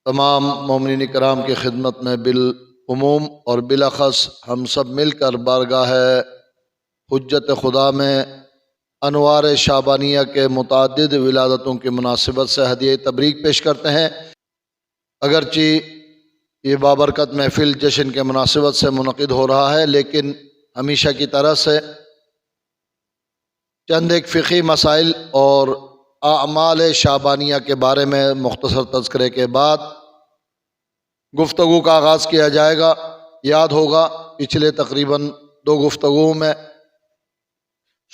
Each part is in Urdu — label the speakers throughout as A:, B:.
A: تمام مومنین کرام کی خدمت میں بالعموم اور بالاخص ہم سب مل کر بارگاہ حجت خدا میں انوار شعبانیہ کے متعدد ولادتوں کی مناسبت سے ہدیہ تبریک پیش کرتے ہیں۔ اگرچہ یہ بابرکت محفل جشن کے مناسبت سے منعقد ہو رہا ہے، لیکن ہمیشہ کی طرح سے چند ایک فقہی مسائل اور اعمال شعبانیہ کے بارے میں مختصر تذکرے کے بعد گفتگو کا آغاز کیا جائے گا۔ یاد ہوگا پچھلے تقریباً 2 گفتگوؤں میں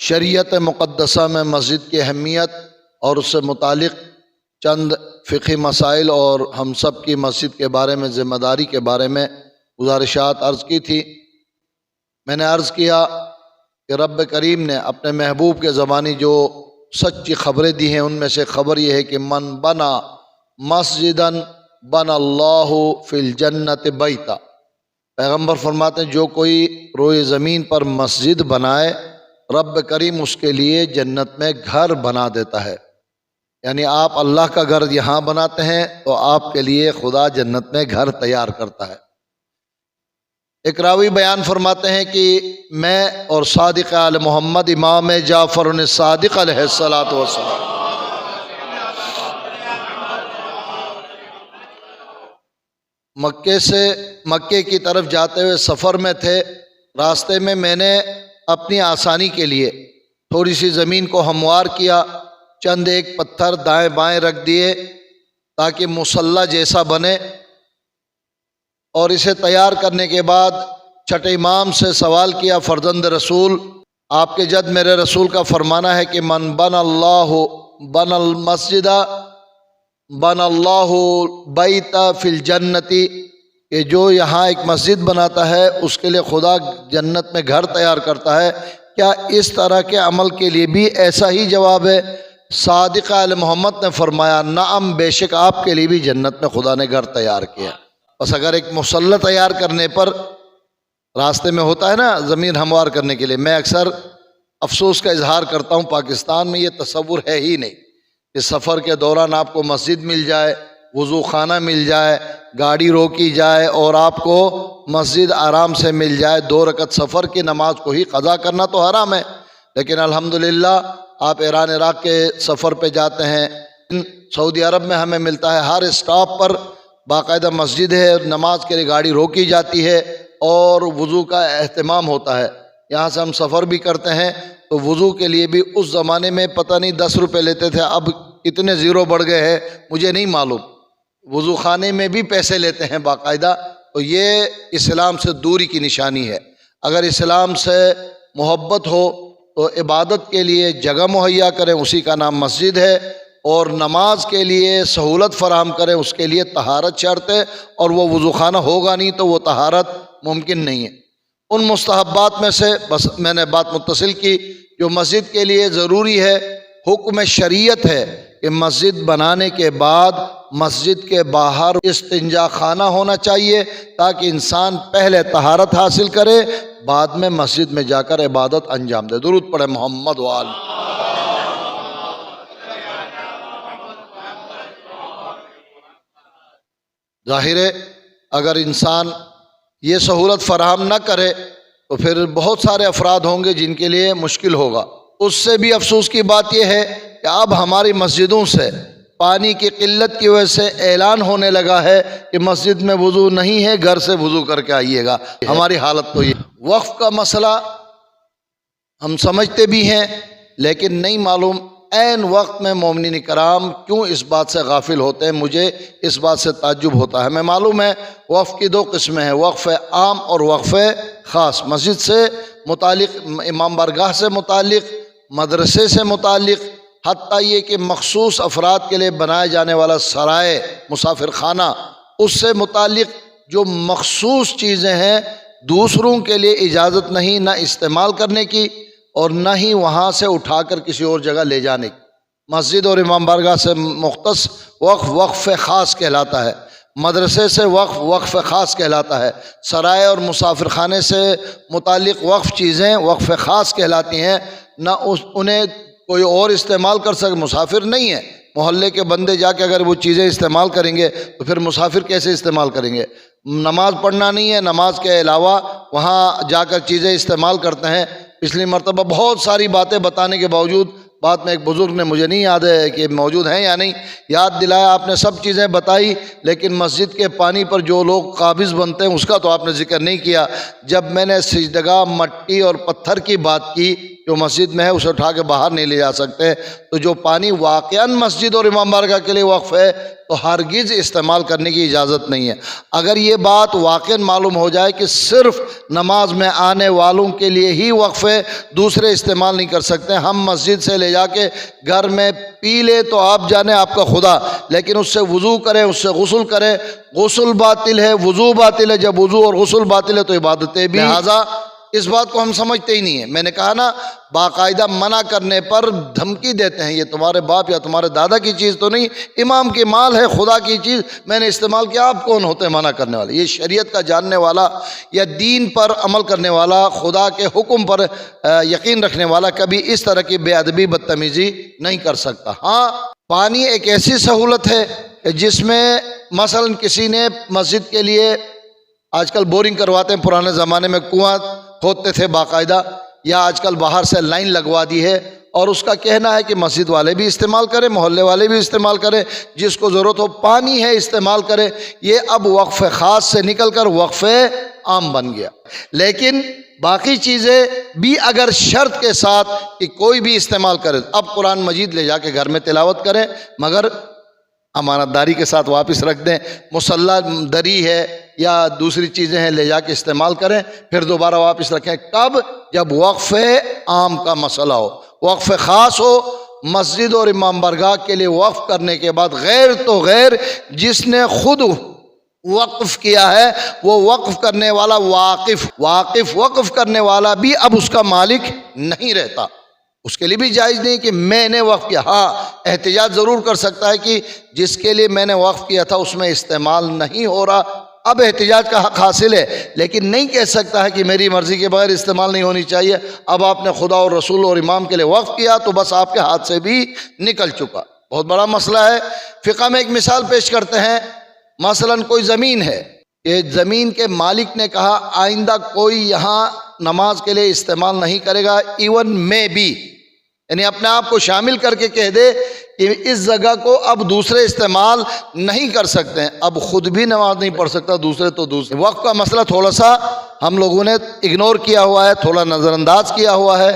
A: شریعت مقدسہ میں مسجد کی اہمیت اور اس سے متعلق چند فقہی مسائل اور ہم سب کی مسجد کے بارے میں ذمہ داری کے بارے میں گزارشات عرض کی تھی۔ میں نے عرض کیا کہ رب کریم نے اپنے محبوب کے زبانی جو سچی خبریں دی ہیں، ان میں سے خبر یہ ہے کہ من بنا مسجداً بنا اللہ فی الجنت بیتا۔ پیغمبر فرماتے ہیں جو کوئی روئے زمین پر مسجد بنائے، رب کریم اس کے لیے جنت میں گھر بنا دیتا ہے۔ یعنی آپ اللہ کا گھر یہاں بناتے ہیں تو آپ کے لیے خدا جنت میں گھر تیار کرتا ہے۔ ایک راوی بیان فرماتے ہیں کہ میں اور صادق آل محمد امام جعفر الصادق علیہ الصلاۃ والسلام مکے کی طرف جاتے ہوئے سفر میں تھے۔ راستے میں نے اپنی آسانی کے لیے تھوڑی سی زمین کو ہموار کیا، چند ایک پتھر دائیں بائیں رکھ دیے تاکہ مصلی جیسا بنے، اور اسے تیار کرنے کے بعد چھٹے امام سے سوال کیا، فرزند رسول آپ کے جد میرے رسول کا فرمانا ہے کہ من بنا اللہ بنا المسجد بنا اللہ بیتا فی الجنتی، کہ جو یہاں ایک مسجد بناتا ہے اس کے لیے خدا جنت میں گھر تیار کرتا ہے۔ کیا اس طرح کے عمل کے لیے بھی ایسا ہی جواب ہے؟ صادق آل محمد نے فرمایا نعم، بے شک آپ کے لیے بھی جنت میں خدا نے گھر تیار کیا۔ بس اگر ایک مصلی تیار کرنے پر راستے میں ہوتا ہے نا زمین ہموار کرنے کے لیے، میں اکثر افسوس کا اظہار کرتا ہوں پاکستان میں یہ تصور ہے ہی نہیں کہ سفر کے دوران آپ کو مسجد مل جائے، وضو خانہ مل جائے، گاڑی روکی جائے اور آپ کو مسجد آرام سے مل جائے۔ 2 رکعت سفر کی نماز کو ہی قضا کرنا تو حرام ہے، لیکن الحمدللہ آپ ایران عراق کے سفر پہ جاتے ہیں، سعودی عرب میں ہمیں ملتا ہے ہر اسٹاپ پر باقاعدہ مسجد ہے، نماز کے لیے گاڑی روکی جاتی ہے اور وضو کا اہتمام ہوتا ہے۔ یہاں سے ہم سفر بھی کرتے ہیں تو وضو کے لیے بھی اس زمانے میں پتہ نہیں 10 روپے لیتے تھے، اب کتنے زیرو بڑھ گئے ہیں مجھے نہیں معلوم، وضو خانے میں بھی پیسے لیتے ہیں باقاعدہ۔ تو یہ اسلام سے دوری کی نشانی ہے۔ اگر اسلام سے محبت ہو تو عبادت کے لیے جگہ مہیا کریں، اسی کا نام مسجد ہے، اور نماز کے لیے سہولت فراہم کریں، اس کے لیے طہارت شرط ہے، اور وہ وضو خانہ ہوگا نہیں تو وہ طہارت ممکن نہیں ہے۔ ان مستحبات میں سے بس میں نے بات متصل کی جو مسجد کے لیے ضروری ہے، حکم شریعت ہے کہ مسجد بنانے کے بعد مسجد کے باہر استنجا خانہ ہونا چاہیے تاکہ انسان پہلے طہارت حاصل کرے، بعد میں مسجد میں جا کر عبادت انجام دے۔ درود پڑھے محمد وآل۔ ظاہر ہے اگر انسان یہ سہولت فراہم نہ کرے تو پھر بہت سارے افراد ہوں گے جن کے لیے مشکل ہوگا۔ اس سے بھی افسوس کی بات یہ ہے کہ اب ہماری مسجدوں سے پانی کی قلت کی وجہ سے اعلان ہونے لگا ہے کہ مسجد میں وضو نہیں ہے، گھر سے وضو کر کے آئیے گا۔ ہماری حالت تو یہ وقف کا مسئلہ ہم سمجھتے بھی ہیں، لیکن نہیں معلوم عین وقت میں مومنین کرام کیوں اس بات سے غافل ہوتے ہیں۔ مجھے اس بات سے تعجب ہوتا ہے۔ ہمیں معلوم ہے وقف کی 2 قسمیں ہیں، وقف عام اور وقف خاص، مسجد سے متعلق، امام بارگاہ سے متعلق، مدرسے سے متعلق، حتیٰ یہ کہ مخصوص افراد کے لیے بنائے جانے والا سرائے مسافر خانہ، اس سے متعلق جو مخصوص چیزیں ہیں دوسروں کے لیے اجازت نہیں نہ استعمال کرنے کی اور نہ ہی وہاں سے اٹھا کر کسی اور جگہ لے جانے کی۔ مسجد اور امام بارگاہ سے مختص وقف وقف خاص کہلاتا ہے، مدرسے سے وقف وقف خاص کہلاتا ہے، سرائے اور مسافر خانے سے متعلق وقف چیزیں وقف خاص کہلاتی ہیں، نہ انہیں کوئی اور استعمال کر سکے، مسافر نہیں ہے محلے کے بندے جا کے اگر وہ چیزیں استعمال کریں گے تو پھر مسافر کیسے استعمال کریں گے؟ نماز پڑھنا نہیں ہے، نماز کے علاوہ وہاں جا کر چیزیں استعمال کرتے ہیں۔ پچھلی مرتبہ بہت ساری باتیں بتانے کے باوجود بعد میں ایک بزرگ نے، مجھے نہیں یاد ہے کہ موجود ہیں یا نہیں، یاد دلایا، آپ نے سب چیزیں بتائی، لیکن مسجد کے پانی پر جو لوگ قابض بنتے ہیں اس کا تو آپ نے ذکر نہیں کیا۔ جب میں نے سجدگاہ مٹی اور پتھر کی بات کی جو مسجد میں ہے، اسے اٹھا کے باہر نہیں لے جا سکتے، تو جو پانی واقعاً مسجد اور امام بارگاہ کے لیے وقف ہے تو ہرگز استعمال کرنے کی اجازت نہیں ہے۔ اگر یہ بات واقعاً معلوم ہو جائے کہ صرف نماز میں آنے والوں کے لیے ہی وقف ہے، دوسرے استعمال نہیں کر سکتے، ہم مسجد سے لے جا کے گھر میں پی لے تو آپ جانے آپ کا خدا، لیکن اس سے وضو کریں، اس سے غسل کریں، غسل باطل ہے، وضو باطل ہے، جب وضو اور غسل باطل ہے تو عبادتیں بھی۔ لہٰذا اس بات کو ہم سمجھتے ہی نہیں ہیں۔ میں نے کہا نا، باقاعدہ منع کرنے پر دھمکی دیتے ہیں، یہ تمہارے باپ یا تمہارے دادا کی چیز تو نہیں، امام کی مال ہے، خدا کی چیز میں نے استعمال کیا، آپ کون ہوتے ہیں منع کرنے والے؟ یہ شریعت کا جاننے والا یا دین پر عمل کرنے والا، خدا کے حکم پر یقین رکھنے والا کبھی اس طرح کی بے ادبی بدتمیزی نہیں کر سکتا۔ ہاں، پانی ایک ایسی سہولت ہے کہ جس میں مثلا کسی نے مسجد کے لیے، آج کل بورنگ کرواتے ہیں، پرانے زمانے میں کنواں کھودتے تھے باقاعدہ، یا آج کل باہر سے لائن لگوا دی ہے، اور اس کا کہنا ہے کہ مسجد والے بھی استعمال کریں، محلے والے بھی استعمال کریں، جس کو ضرورت ہو پانی ہے استعمال کرے۔ یہ اب وقف خاص سے نکل کر وقف عام بن گیا۔ لیکن باقی چیزیں بھی اگر شرط کے ساتھ کہ کوئی بھی استعمال کرے، اب قرآن مجید لے جا کے گھر میں تلاوت کریں، مگر امانت داری کے ساتھ واپس رکھ دیں، مصلی دری ہے یا دوسری چیزیں ہیں لے جا کے استعمال کریں، پھر دوبارہ واپس رکھیں۔ کب؟ جب وقف عام کا مسئلہ ہو، وقف خاص ہو۔ مسجد اور امام بارگاہ کے لیے وقف کرنے کے بعد غیر تو غیر جس نے خود وقف کیا ہے وہ وقف کرنے والا وقف کرنے والا بھی اب اس کا مالک نہیں رہتا، اس کے لیے بھی جائز نہیں کہ میں نے وقف کیا۔ ہاں، احتجاج ضرور کر سکتا ہے کہ جس کے لیے میں نے وقف کیا تھا اس میں استعمال نہیں ہو رہا، اب احتجاج کا حق حاصل ہے، لیکن نہیں کہہ سکتا ہے کہ میری مرضی کے بغیر استعمال نہیں ہونی چاہیے۔ اب آپ نے خدا اور رسول اور امام کے لیے وقف کیا تو بس آپ کے ہاتھ سے بھی نکل چکا، بہت بڑا مسئلہ ہے۔ فقہ میں ایک مثال پیش کرتے ہیں، مثلا کوئی زمین ہے، کہ زمین کے مالک نے کہا آئندہ کوئی یہاں نماز کے لیے استعمال نہیں کرے گا، ایون میں بھی، یعنی اپنے آپ کو شامل کر کے کہہ دے کہ اس جگہ کو اب دوسرے استعمال نہیں کر سکتے ہیں، اب خود بھی نماز نہیں پڑھ سکتا، دوسرے تو دوسرے۔ وقت کا مسئلہ تھوڑا سا ہم لوگوں نے اگنور کیا ہوا ہے، تھوڑا نظر انداز کیا ہوا ہے۔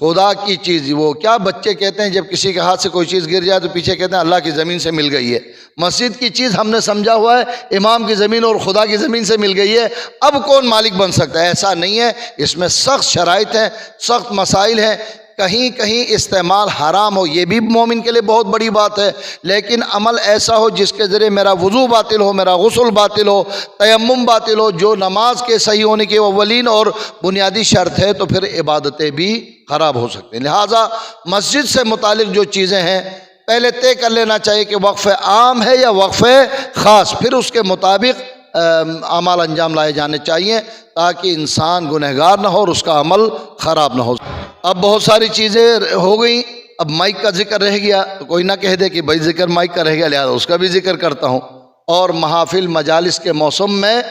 A: خدا کی چیز، وہ کیا بچے کہتے ہیں جب کسی کے ہاتھ سے کوئی چیز گر جائے تو پیچھے کہتے ہیں اللہ کی زمین سے مل گئی ہے۔ مسجد کی چیز ہم نے سمجھا ہوا ہے امام کی زمین اور خدا کی زمین سے مل گئی ہے، اب کون مالک بن سکتا ہے؟ ایسا نہیں ہے، اس میں سخت شرائط ہیں، سخت مسائل ہیں۔ کہیں کہیں استعمال حرام ہو، یہ بھی مومن کے لیے بہت بڑی بات ہے، لیکن عمل ایسا ہو جس کے ذریعے میرا وضو باطل ہو، میرا غسل باطل ہو، تیمم باطل ہو، جو نماز کے صحیح ہونے کی اولین اور بنیادی شرط ہے، تو پھر عبادتیں بھی خراب ہو سکتی ہیں۔ لہٰذا مسجد سے متعلق جو چیزیں ہیں پہلے طے کر لینا چاہیے کہ وقف عام ہے یا وقف خاص، پھر اس کے مطابق اعمال انجام لائے جانے چاہیے تاکہ انسان گنہگار نہ ہو اور اس کا عمل خراب نہ ہو۔ اب بہت ساری چیزیں ہو گئیں، اب مائک کا ذکر رہ گیا تو کوئی نہ کہہ دے کہ بھائی ذکر مائک کا رہ گیا، لہٰذا اس کا بھی ذکر کرتا ہوں۔ اور محافل مجالس کے موسم میں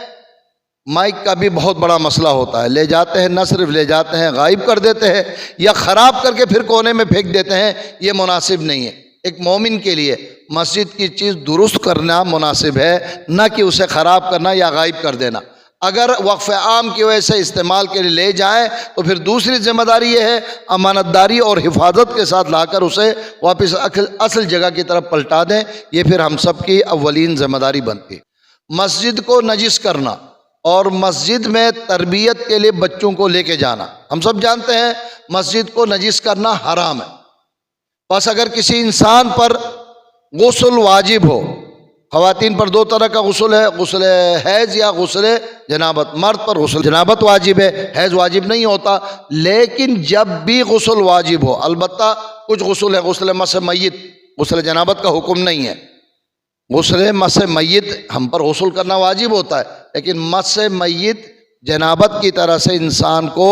A: مائک کا بھی بہت بڑا مسئلہ ہوتا ہے، لے جاتے ہیں، نہ صرف لے جاتے ہیں، غائب کر دیتے ہیں یا خراب کر کے پھر کونے میں پھینک دیتے ہیں، یہ مناسب نہیں ہے۔ ایک مومن کے لیے مسجد کی چیز درست کرنا مناسب ہے، نہ کہ اسے خراب کرنا یا غائب کر دینا۔ اگر وقف عام کی وجہ سے استعمال کے لیے لے جائیں تو پھر دوسری ذمہ داری یہ ہے امانت داری اور حفاظت کے ساتھ لا کر اسے واپس اصل جگہ کی طرف پلٹا دیں، یہ پھر ہم سب کی اولین ذمہ داری بنتی ہے۔ مسجد کو نجس کرنا اور مسجد میں تربیت کے لیے بچوں کو لے کے جانا، ہم سب جانتے ہیں مسجد کو نجس کرنا حرام ہے۔ بس اگر کسی انسان پر غسل واجب ہو، خواتین پر دو طرح کا غسل ہے، غسل حیض یا غسل جنابت۔ مرد پر غسل جنابت واجب ہے، حیض واجب نہیں ہوتا، لیکن جب بھی غسل واجب ہو، البتہ کچھ غسل ہے، غسل مس میت، غسل جنابت کا حکم نہیں ہے۔ غسل مس میت ہم پر غسل کرنا واجب ہوتا ہے، لیکن مس میت جنابت کی طرح سے انسان کو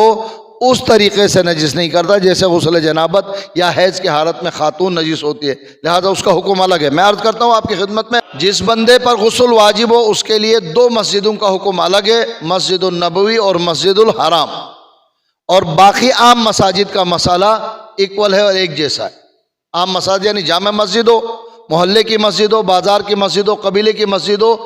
A: اس طریقے سے نجس نہیں کرتا جیسے غسل جنابت یا حیض کی حالت میں خاتون نجس ہوتی ہے، لہذا اس کا حکم الگ ہے۔ میں عرض کرتا ہوں آپ کی خدمت میں، جس بندے پر غسل واجب ہو اس کے لیے دو مسجدوں کا حکم الگ ہے، مسجد النبوی اور مسجد الحرام، اور باقی عام مساجد کا مسئلہ ایکول ہے اور ایک جیسا ہے۔ عام مساجد یعنی جامع مسجد ہو، محلے کی مسجد ہو، بازار کی مسجد ہو، قبیلے کی مسجد ہو،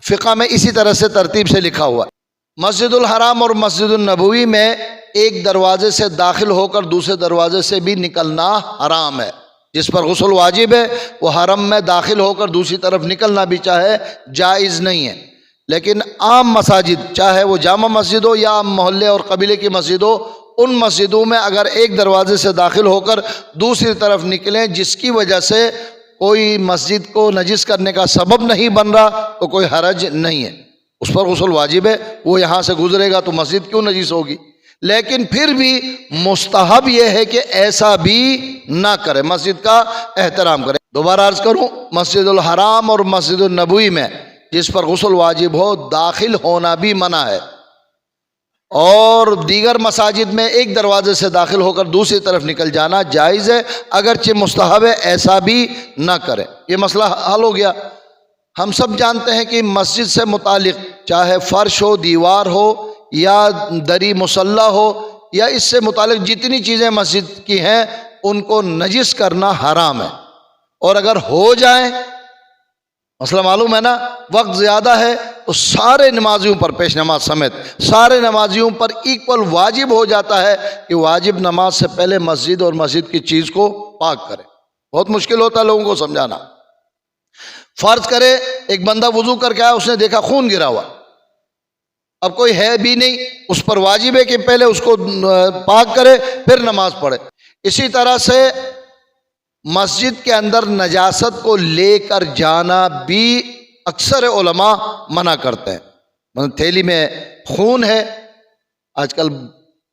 A: فقہ میں اسی طرح سے ترتیب سے لکھا ہوا ہے۔ مسجد الحرام اور مسجد النبوی میں ایک دروازے سے داخل ہو کر دوسرے دروازے سے بھی نکلنا حرام ہے۔ جس پر غسل واجب ہے وہ حرم میں داخل ہو کر دوسری طرف نکلنا بھی چاہے جائز نہیں ہے، لیکن عام مساجد چاہے وہ جامع مسجد ہو یا عام محلے اور قبیلے کی مسجد ہو، ان مسجدوں میں اگر ایک دروازے سے داخل ہو کر دوسری طرف نکلیں جس کی وجہ سے کوئی مسجد کو نجس کرنے کا سبب نہیں بن رہا تو کوئی حرج نہیں ہے، اس پر غسل واجب ہے۔ وہ یہاں سے گزرے گا تو مسجد کیوں نجس ہوگی؟ لیکن پھر بھی مستحب یہ ہے کہ ایسا بھی نہ کرے، مسجد کا احترام کرے۔ دوبارہ عرض کروں، مسجد الحرام اور مسجد النبوی میں جس پر غسل واجب ہو داخل ہونا بھی منع ہے، اور دیگر مساجد میں ایک دروازے سے داخل ہو کر دوسری طرف نکل جانا جائز ہے، اگرچہ مستحب ہے ایسا بھی نہ کرے۔ یہ مسئلہ حل ہو گیا۔ ہم سب جانتے ہیں کہ مسجد سے متعلق چاہے فرش ہو، دیوار ہو یا دری مصلی ہو یا اس سے متعلق جتنی چیزیں مسجد کی ہیں ان کو نجس کرنا حرام ہے، اور اگر ہو جائیں، مسئلہ معلوم ہے نا، وقت زیادہ ہے تو سارے نمازیوں پر، پیش نماز سمیت سارے نمازیوں پر ایکول واجب ہو جاتا ہے کہ واجب نماز سے پہلے مسجد اور مسجد کی چیز کو پاک کرے۔ بہت مشکل ہوتا ہے لوگوں کو سمجھانا۔ فرض کرے ایک بندہ وضو کر کے آیا، اس نے دیکھا خون گرا ہوا، اب کوئی ہے بھی نہیں، اس پر واجب ہے کہ پہلے اس کو پاک کرے پھر نماز پڑھے۔ اسی طرح سے مسجد کے اندر نجاست کو لے کر جانا بھی اکثر علماء منع کرتے ہیں۔ مطلب تھیلی میں خون ہے، آج کل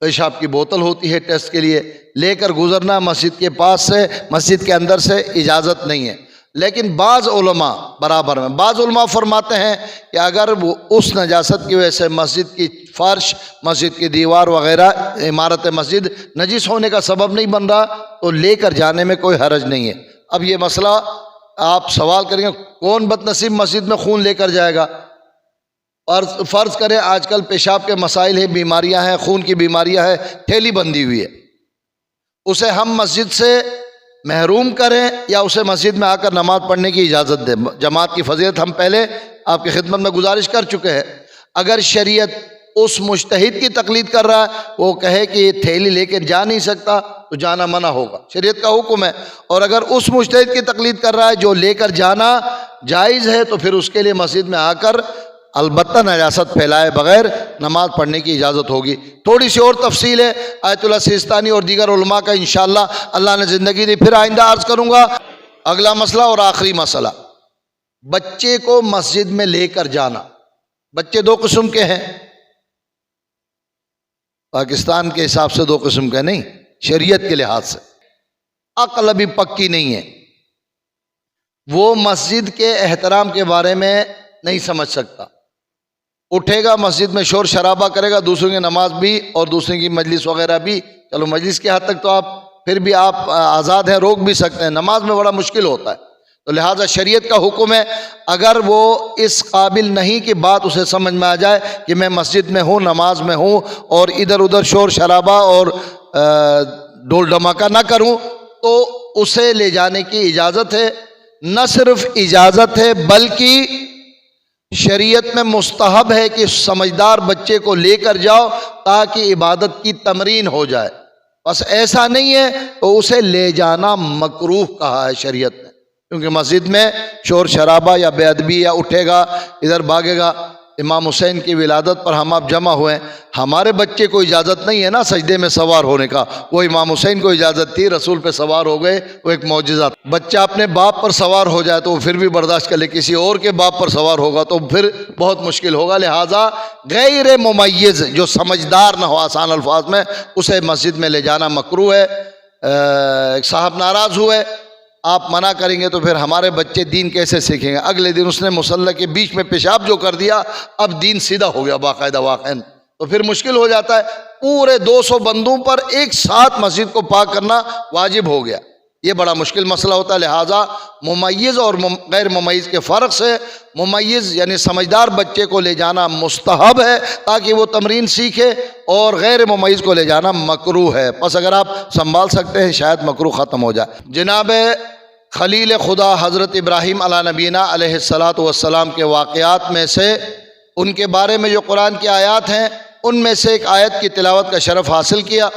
A: پیشاب کی بوتل ہوتی ہے ٹیسٹ کے لیے، لے کر گزرنا مسجد کے پاس سے، مسجد کے اندر سے اجازت نہیں ہے۔ لیکن بعض علماء برابر میں، بعض علماء فرماتے ہیں کہ اگر وہ اس نجاست کی وجہ سے مسجد کی فرش، مسجد کی دیوار وغیرہ، عمارت مسجد نجس ہونے کا سبب نہیں بن رہا تو لے کر جانے میں کوئی حرج نہیں ہے۔ اب یہ مسئلہ آپ سوال کریں گے کون بد نصیب مسجد میں خون لے کر جائے گا؟ اور فرض کریں آج کل پیشاب کے مسائل ہیں، بیماریاں ہیں، خون کی بیماریاں ہیں، تھیلی بندی ہوئی ہے، اسے ہم مسجد سے محروم کریں یا اسے مسجد میں آ کر نماز پڑھنے کی اجازت دیں؟ جماعت کی فضیلت ہم پہلے آپ کی خدمت میں گزارش کر چکے ہیں۔ اگر شریعت اس مجتہد کی تقلید کر رہا ہے، وہ کہے کہ یہ تھیلی لے کے جا نہیں سکتا تو جانا منع ہوگا، شریعت کا حکم ہے۔ اور اگر اس مجتہد کی تقلید کر رہا ہے جو لے کر جانا جائز ہے تو پھر اس کے لیے مسجد میں آ کر البتہ نجاست پھیلائے بغیر نماز پڑھنے کی اجازت ہوگی۔ تھوڑی سی اور تفصیل ہے آیت اللہ سیستانی اور دیگر علماء کا، انشاءاللہ اللہ نے زندگی دی پھر آئندہ عرض کروں گا۔ اگلا مسئلہ اور آخری مسئلہ، بچے کو مسجد میں لے کر جانا۔ بچے دو قسم کے ہیں، پاکستان کے حساب سے دو قسم کے نہیں، شریعت کے لحاظ سے۔ عقل ابھی پکی نہیں ہے، وہ مسجد کے احترام کے بارے میں نہیں سمجھ سکتا، اٹھے گا مسجد میں شور شرابہ کرے گا، دوسروں کی نماز بھی اور دوسروں کی مجلس وغیرہ بھی، چلو مجلس کی حد تک تو آپ پھر بھی آپ آزاد ہیں، روک بھی سکتے ہیں، نماز میں بڑا مشکل ہوتا ہے۔ تو لہٰذا شریعت کا حکم ہے اگر وہ اس قابل نہیں کہ بات اسے سمجھ میں آ جائے کہ میں مسجد میں ہوں، نماز میں ہوں اور ادھر ادھر شور شرابہ اور ڈول ڈھماکہ نہ کروں، تو اسے لے جانے کی اجازت ہے۔ نہ صرف اجازت ہے بلکہ شریعت میں مستحب ہے کہ سمجھدار بچے کو لے کر جاؤ تاکہ عبادت کی تمرین ہو جائے، بس ایسا نہیں ہے تو اسے لے جانا مکروہ کہا ہے شریعت نے، کیونکہ مسجد میں شور شرابہ یا بے ادبی یا اٹھے گا ادھر بھاگے گا۔ امام حسین کی ولادت پر ہم آپ جمع ہوئے، ہمارے بچے کو اجازت نہیں ہے نا سجدے میں سوار ہونے کا، وہ امام حسین کو اجازت تھی، رسول پہ سوار ہو گئے، وہ ایک معجزہ۔ بچہ اپنے باپ پر سوار ہو جائے تو وہ پھر بھی برداشت کر لے، کسی اور کے باپ پر سوار ہوگا تو پھر بہت مشکل ہوگا۔ لہٰذا غیر ممیز جو سمجھدار نہ ہو آسان الفاظ میں، اسے مسجد میں لے جانا مکروہ ہے۔ ایک صاحب ناراض ہوئے، آپ منع کریں گے تو پھر ہمارے بچے دین کیسے سیکھیں گے؟ اگلے دن اس نے مصلی کے بیچ میں پیشاب جو کر دیا، اب دین سیدھا ہو گیا باقاعدہ واقعاً۔ تو پھر مشکل ہو جاتا ہے. پورے 200 بندوں پر ایک ساتھ مسجد کو پاک کرنا واجب ہو گیا. یہ بڑا مشکل مسئلہ ہوتا ہے. لہٰذا ممیز اور غیر ممیز کے فرق سے ممیز یعنی سمجھدار بچے کو لے جانا مستحب ہے تاکہ وہ تمرین سیکھے، اور غیر ممیز کو لے جانا مکروہ ہے. پس اگر آپ سنبھال سکتے ہیں شاید مکروہ ختم ہو جائے. جناب خلیل خدا حضرت ابراہیم علی نبینا علیہ الصلاۃ والسلام کے واقعات میں سے ان کے بارے میں جو قرآن کی آیات ہیں ان میں سے ایک آیت کی تلاوت کا شرف حاصل کیا.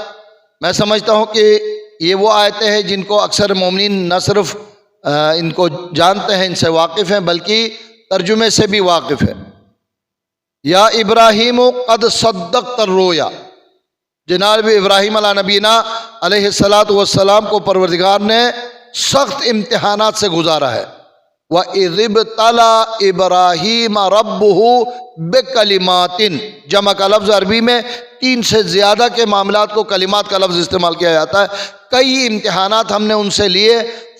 A: میں سمجھتا ہوں کہ یہ وہ آیتیں ہیں جن کو اکثر مومنین نہ صرف ان کو جانتے ہیں، ان سے واقف ہیں، بلکہ ترجمے سے بھی واقف ہے. یا ابراہیم قد صدقت الرؤیا، جناب ابراہیم علیہ نبینا علیہ الصلاۃ والسلام کو پروردگار نے سخت امتحانات سے گزارا ہے. وَإِذِ ابْتَلَىٰ إِبْرَاهِيمَ رَبُّهُ بِكَلِمَاتٍ، جمع کا لفظ عربی میں 3 سے زیادہ کے معاملات کو کلمات کا لفظ استعمال کیا جاتا ہے. کئی امتحانات ہم نے ان سے لیے.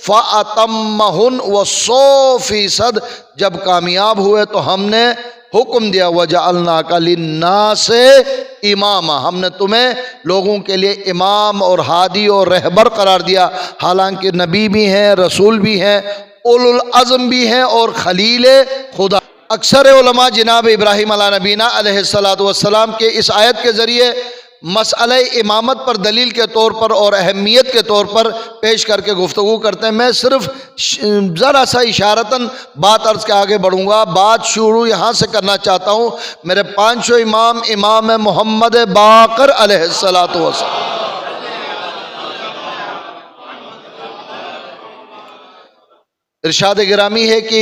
A: فَأَتَمَّهُنْ و100%، جب کامیاب ہوئے تو ہم نے حکم دیا وَجَعَلْنَاكَ لِلنَّاسِ اماما، ہم نے تمہیں لوگوں کے لیے امام اور ہادی اور رہبر قرار دیا. حالانکہ نبی بھی ہیں، رسول بھی ہیں، اولو العزم بھی ہیں اور خلیل خدا. اکثر علماء جناب ابراہیم علیہ نبینا علیہ الصلاۃ والسلام کے اس آیت کے ذریعے مسئلہ امامت پر دلیل کے طور پر اور اہمیت کے طور پر پیش کر کے گفتگو کرتے ہیں. میں صرف ذرا سا اشارتاً بات عرض کے آگے بڑھوں گا. بات شروع یہاں سے کرنا چاہتا ہوں. میرے 5 امام، امام محمد باقر علیہ الصلاۃ والسلام، ارشاد گرامی ہے کہ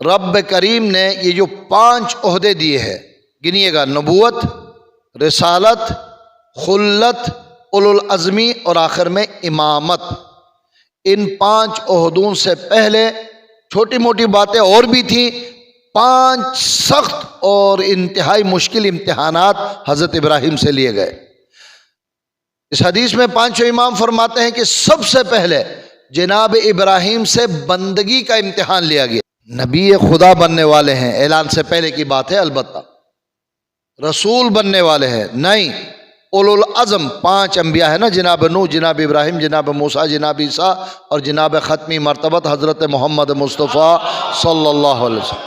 A: رب کریم نے یہ جو 5 عہدے دیے ہیں، گنیے گا: نبوت، رسالت، خلت، اولو العزمی اور آخر میں امامت. ان 5 عہدوں سے پہلے چھوٹی موٹی باتیں اور بھی تھیں. 5 سخت اور انتہائی مشکل امتحانات حضرت ابراہیم سے لیے گئے. اس حدیث میں 5 امام فرماتے ہیں کہ سب سے پہلے جناب ابراہیم سے بندگی کا امتحان لیا گیا. نبی خدا بننے والے ہیں، اعلان سے پہلے کی بات ہے، البتہ رسول بننے والے ہیں نہیں. اولو العزم 5 انبیاء ہیں نا، جناب نوح، جناب ابراہیم، جناب موسیٰ، جناب عیسیٰ اور جناب ختمی مرتبت حضرت محمد مصطفیٰ صلی اللہ علیہ وسلم،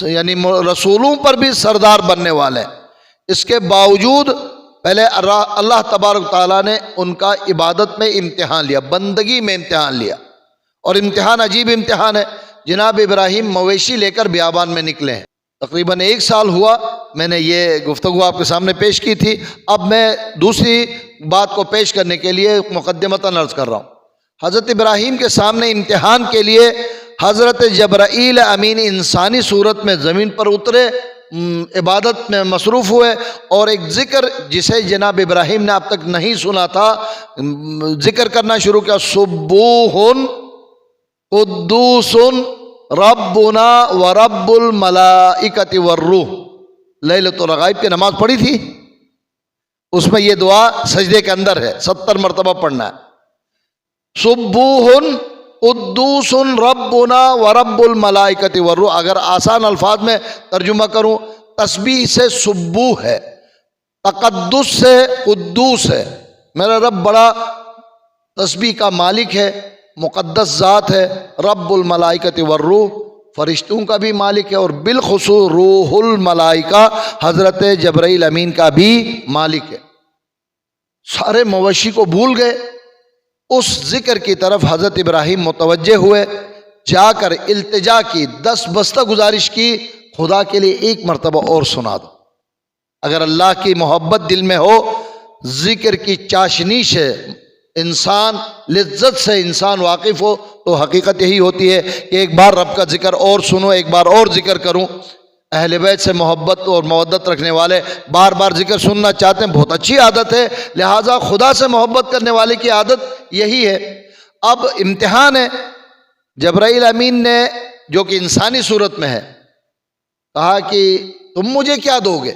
A: یعنی رسولوں پر بھی سردار بننے والے ہیں. اس کے باوجود پہلے اللہ تبارک تعالیٰ نے ان کا عبادت میں امتحان لیا، بندگی میں امتحان لیا. اور امتحان عجیب امتحان ہے. جناب ابراہیم مویشی لے کر بیابان میں نکلے ہیں. تقریباً 1 سال ہوا. میں نے یہ گفتگو آپ کے سامنے پیش کی تھی. اب میں دوسری بات کو پیش کرنے کے لیے مقدمتاً عرض کر رہا ہوں. حضرت ابراہیم کے سامنے امتحان کے لیے حضرت جبرائیل امین انسانی صورت میں زمین پر اترے، عبادت میں مصروف ہوئے، اور ایک ذکر جسے جناب ابراہیم نے اب تک نہیں سنا تھا ذکر کرنا شروع کیا: سبوح قدوس ربنا ورب الملائکۃ والروح. لیلۃ الرغائب کی نماز پڑھی تھی، اس میں یہ دعا سجدے کے اندر ہے، 70 مرتبہ پڑھنا ہے. سبوح قدوس ربنا ورب الملائکۃ والروح. اگر آسان الفاظ میں ترجمہ کروں، تسبیح سے سبوح ہے، تقدس سے قدوس ہے. میرا رب بڑا تسبیح کا مالک ہے، مقدس ذات ہے. رب الملائکۃ والروح، فرشتوں کا بھی مالک ہے، اور بالخصوص روح الملائکہ حضرت جبرائیل امین کا بھی مالک ہے. سارے موشی کو بھول گئے. اس ذکر کی طرف حضرت ابراہیم متوجہ ہوئے، جا کر التجا کی، دستبستہ گزارش کی، خدا کے لیے ایک مرتبہ اور سنا دو. اگر اللہ کی محبت دل میں ہو، ذکر کی چاشنی سے انسان، لذت سے انسان واقف ہو، تو حقیقت یہی ہوتی ہے کہ ایک بار رب کا ذکر اور سنو، ایک بار اور ذکر کروں. اہل بیت سے محبت اور مودت رکھنے والے بار بار ذکر سننا چاہتے ہیں، بہت اچھی عادت ہے. لہٰذا خدا سے محبت کرنے والے کی عادت یہی ہے. اب امتحان ہے. جبرائیل امین نے، جو کہ انسانی صورت میں ہے، کہا کہ تم مجھے کیا دو گے؟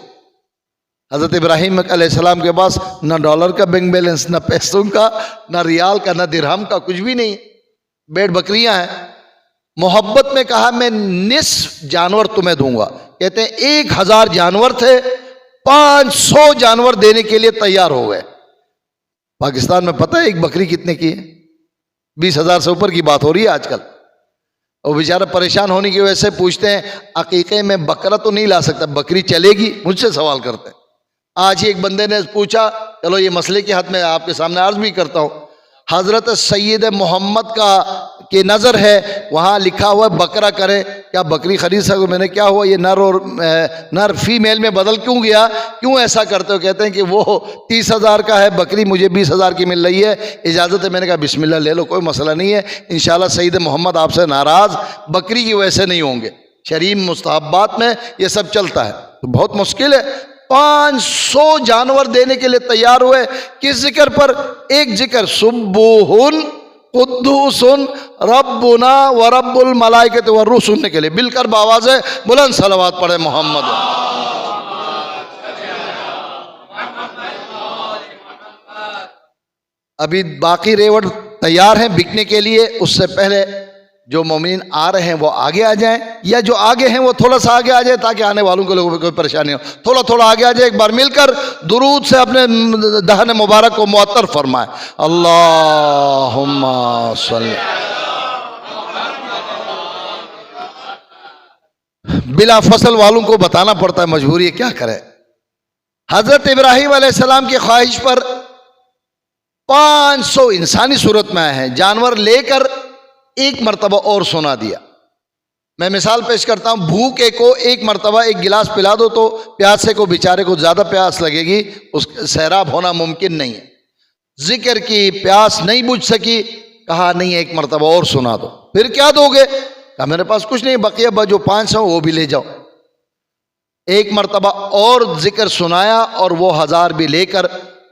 A: حضرت ابراہیم علیہ السلام کے پاس نہ ڈالر کا بینک بیلنس، نہ پیسوں کا، نہ ریال کا، نہ درہم کا، کچھ بھی نہیں. بیڑ بکریاں ہیں. محبت میں کہا میں نصف جانور تمہیں دوں گا. کہتے ہیں 1000 جانور تھے, 500 جانور دینے کے لیے تیار ہو گئے. پاکستان میں پتہ ہے ایک بکری کتنے کی ہے؟ 20,000 سے اوپر کی بات ہو رہی ہے آج کل. اور بیچارہ پریشان ہونے کی وجہ سے پوچھتے ہیں عقیقے میں بکرا تو نہیں لا سکتا, بکری چلے گی؟ مجھ سے سوال کرتے ہیں. آج ہی ایک بندے نے پوچھا, چلو یہ مسئلے کی حد میں آپ کے سامنے عرض بھی کرتا ہوں. حضرت سید محمد کی نظر ہے, وہاں لکھا ہوا بکرا کرے, کیا بکری خرید سکو؟ میں نے کیا ہوا یہ نر اور نر فیمیل میں بدل کیوں گیا, کیوں ایسا کرتے ہو؟ کہتے ہیں کہ وہ 30,000 کا ہے بکری, مجھے 20,000 کی مل رہی ہے, اجازت ہے؟ میں نے کہا بسم اللہ لے لو, کوئی مسئلہ نہیں ہے, انشاءاللہ سید محمد آپ سے ناراض بکری کی وجہ سے نہیں ہوں گے. شریع مستحبات میں یہ سب چلتا ہے. تو بہت مشکل ہے. 500 جانور دینے کے لیے تیار ہوئے. کس ذکر پر؟ ایک ذکر سبوح قدوس ربنا و رب الملائکۃ والروح سننے کے لیے مل کر بآواز بلند صلوات پڑھے محمد. ابھی باقی ریوڑ تیار ہیں بکنے کے لیے, اس سے پہلے جو مومنین آ رہے ہیں وہ آگے آ جائیں, یا جو آگے ہیں وہ تھوڑا سا آگے آ جائیں تاکہ آنے والوں کو لوگوں کو کوئی پریشانی ہو. تھوڑا تھوڑا آگے آ جائے, ایک بار مل کر درود سے اپنے دہن مبارک کو معطر فرمائیں. اللہم صلی. بلا فصل والوں کو بتانا پڑتا ہے, مجبوری ہے, کیا کرے. حضرت ابراہیم علیہ السلام کی خواہش پر 500 انسانی صورت میں آئے ہیں جانور لے کر ایک مرتبہ اور سنا دیا. میں مثال پیش کرتا ہوں, بھوکے کو ایک مرتبہ ایک گلاس پلا دو تو پیاسے کو بیچارے کو زیادہ پیاس لگے گی, اس سیراب ہونا ممکن نہیں ہے. ذکر کی پیاس نہیں بجھ سکی, کہا نہیں ایک مرتبہ اور سنا دو. پھر کیا دو گے؟ کہا میرے پاس کچھ نہیں, بقیہ جو 500 وہ بھی لے جاؤ. ایک مرتبہ اور ذکر سنایا اور وہ 1000 بھی لے کر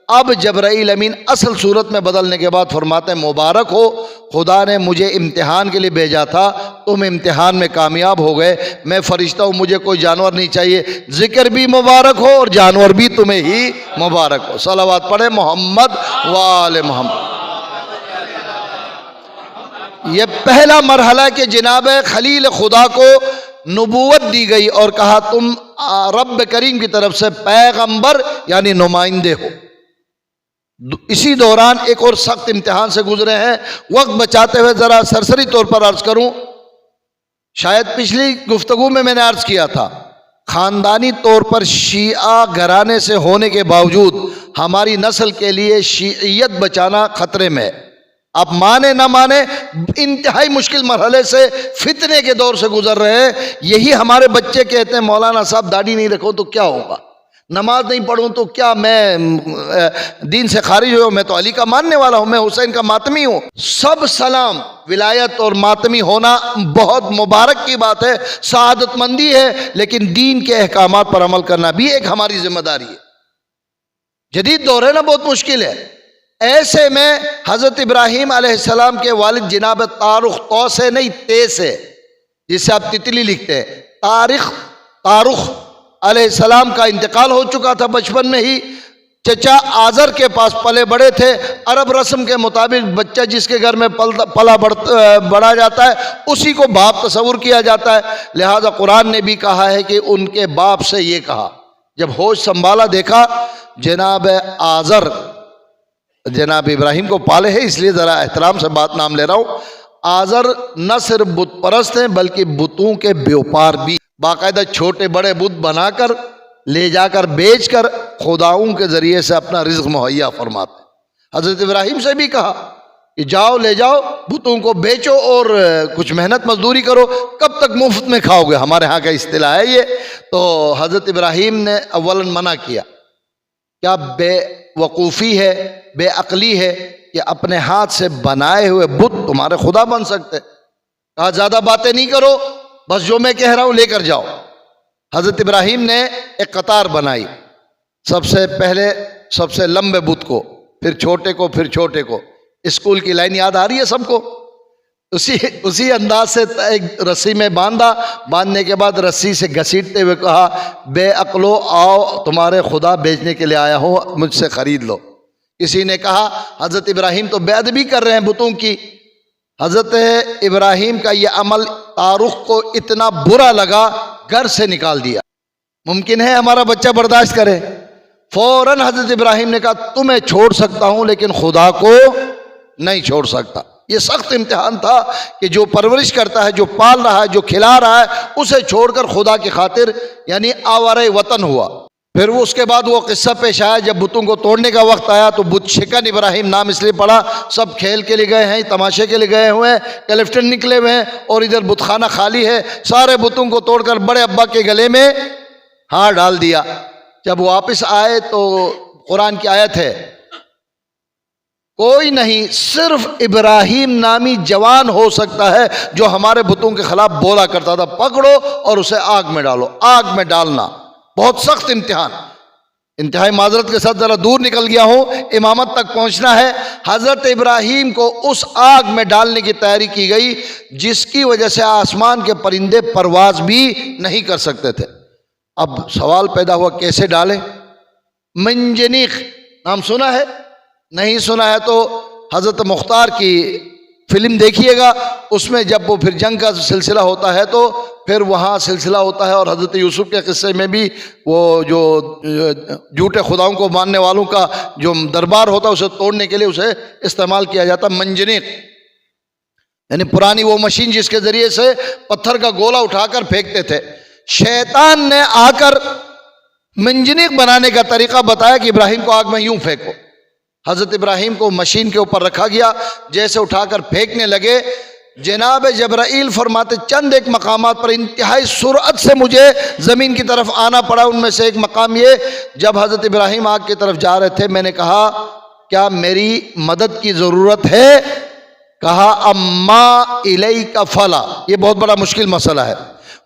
A: اب جبرائیل امین اصل صورت میں بدلنے کے بعد فرماتے ہیں مبارک ہو, خدا نے مجھے امتحان کے لیے بھیجا تھا, تم امتحان میں کامیاب ہو گئے. میں فرشتہ ہوں, مجھے کوئی جانور نہیں چاہیے, ذکر بھی مبارک ہو اور جانور بھی تمہیں ہی مبارک ہو. صلوات پڑھے محمد وآل محمد. یہ پہلا مرحلہ کہ جناب خلیل خدا کو نبوت دی گئی اور کہا تم رب کریم کی طرف سے پیغمبر یعنی نمائندے ہو. اسی دوران ایک اور سخت امتحان سے گزرے ہیں. وقت بچاتے ہوئے ذرا سرسری طور پر عرض کروں, شاید پچھلی گفتگو میں نے عرض کیا تھا, خاندانی طور پر شیعہ گھرانے سے ہونے کے باوجود ہماری نسل کے لیے شیعیت بچانا خطرے میں. آپ مانے نہ مانے انتہائی مشکل مرحلے سے فتنے کے دور سے گزر رہے ہیں. یہی ہمارے بچے کہتے ہیں مولانا صاحب داڑھی نہیں رکھو تو کیا ہوگا, نماز نہیں پڑھوں تو کیا میں دین سے خارج ہوں, میں تو علی کا ماننے والا ہوں, میں حسین کا ماتمی ہوں. سب سلام, ولایت اور ماتمی ہونا بہت مبارک کی بات ہے, سعادت مندی ہے, لیکن دین کے احکامات پر عمل کرنا بھی ایک ہماری ذمہ داری ہے. جدید دور ہے نا, بہت مشکل ہے. ایسے میں حضرت ابراہیم علیہ السلام کے والد جناب طارخ, تو سے نہیں تے سے, جس سے آپ تتلی لکھتے ہیں, طارخ علیہ السلام کا انتقال ہو چکا تھا بچپن میں ہی. چچا آزر کے پاس پلے بڑے تھے. عرب رسم کے مطابق بچہ جس کے گھر میں پلا بڑھا جاتا ہے اسی کو باپ تصور کیا جاتا ہے. لہذا قرآن نے بھی کہا ہے کہ ان کے باپ سے یہ کہا. جب ہوش سنبھالا دیکھا جناب آزر جناب ابراہیم کو پالے ہیں, اس لیے ذرا احترام سے بات نام لے رہا ہوں. آزر نہ صرف بت پرست ہیں بلکہ بتوں کے بیوپار بھی, باقاعدہ چھوٹے بڑے بت بنا کر لے جا کر بیچ کر خداؤں کے ذریعے سے اپنا رزق مہیا فرماتے. حضرت ابراہیم سے بھی کہا کہ جاؤ لے جاؤ بتوں کو بیچو اور کچھ محنت مزدوری کرو, کب تک مفت میں کھاؤ گے, ہمارے ہاں کا اصطلاح ہے یہ. تو حضرت ابراہیم نے اولاً منع کیا, کیا بے وقوفی ہے, بے عقلی ہے کہ اپنے ہاتھ سے بنائے ہوئے بت تمہارے خدا بن سکتے. کہا زیادہ باتیں نہیں کرو, بس جو میں کہہ رہا ہوں لے کر جاؤ. حضرت ابراہیم نے ایک قطار بنائی, سب سے پہلے سب سے لمبے بت کو, پھر چھوٹے کو, پھر چھوٹے کو. اسکول کی لائن یاد آ رہی ہے سب کو؟ اسی انداز سے ایک رسی میں باندھا. باندھنے کے بعد رسی سے گھسیٹتے ہوئے کہا بے عقلو آؤ تمہارے خدا بیچنے کے لیے آیا ہوں, مجھ سے خرید لو. کسی نے کہا حضرت ابراہیم تو بے ادبی کر رہے ہیں بتوں کی. حضرت ابراہیم کا یہ عمل تارخ کو اتنا برا لگا، گھر سے نکال دیا۔ ممکن ہے ہمارا بچہ برداشت کرے؟ فوراً حضرت ابراہیم نے کہا تمہیں چھوڑ سکتا ہوں لیکن خدا کو نہیں چھوڑ سکتا۔ یہ سخت امتحان تھا کہ جو پرورش کرتا ہے، جو پال رہا ہے، جو کھلا رہا ہے، اسے چھوڑ کر خدا کی خاطر یعنی آوارہ وطن ہوا۔ پھر اس کے بعد وہ قصہ پیش آیا، جب بتوں کو توڑنے کا وقت آیا تو بت شکن ابراہیم نام اس لیے پڑا، سب کھیل کے لیے گئے ہیں، تماشے کے لیے گئے ہوئے ہیں، کلفٹن نکلے ہوئے ہیں اور ادھر بت خانہ خالی ہے، سارے بتوں کو توڑ کر بڑے ابا کے گلے میں ہار ڈال دیا۔ جب واپس آئے تو قرآن کی آیت ہے، کوئی نہیں، صرف ابراہیم نامی جوان ہو سکتا ہے جو ہمارے بتوں کے خلاف بولا کرتا تھا، پکڑو اور اسے آگ میں ڈالو۔ آگ میں ڈالنا بہت سخت امتحان، انتہائی معذرت کے ساتھ ذرا دور نکل گیا ہوں، امامت تک پہنچنا ہے۔ حضرت ابراہیم کو اس آگ میں ڈالنے کی تیاری کی گئی جس کی وجہ سے آسمان کے پرندے پرواز بھی نہیں کر سکتے تھے۔ اب سوال پیدا ہوا کیسے ڈالیں؟ منجنیق نام سنا ہے؟ نہیں سنا ہے تو حضرت مختار کی فلم دیکھیے گا، اس میں جب وہ پھر جنگ کا سلسلہ ہوتا ہے تو پھر وہاں سلسلہ ہوتا ہے، اور حضرت یوسف کے قصے میں بھی وہ جو جھوٹے خداؤں کو ماننے والوں کا جو دربار ہوتا ہے اسے توڑنے کے لیے اسے استعمال کیا جاتا منجنیق، یعنی پرانی وہ مشین جس کے ذریعے سے پتھر کا گولا اٹھا کر پھینکتے تھے۔ شیطان نے آ کر منجنیق بنانے کا طریقہ بتایا کہ ابراہیم کو آگ میں یوں پھینکو۔ حضرت ابراہیم کو مشین کے اوپر رکھا گیا، جیسے اٹھا کر پھینکنے لگے، جناب جبرائیل فرماتے چند ایک مقامات پر انتہائی سرعت سے مجھے زمین کی طرف آنا پڑا۔ ان میں سے ایک مقام یہ، جب حضرت ابراہیم آگ کی طرف جا رہے تھے، میں نے کہا کیا میری مدد کی ضرورت ہے؟ کہا اما الیک فلا۔ یہ بہت بڑا مشکل مسئلہ ہے،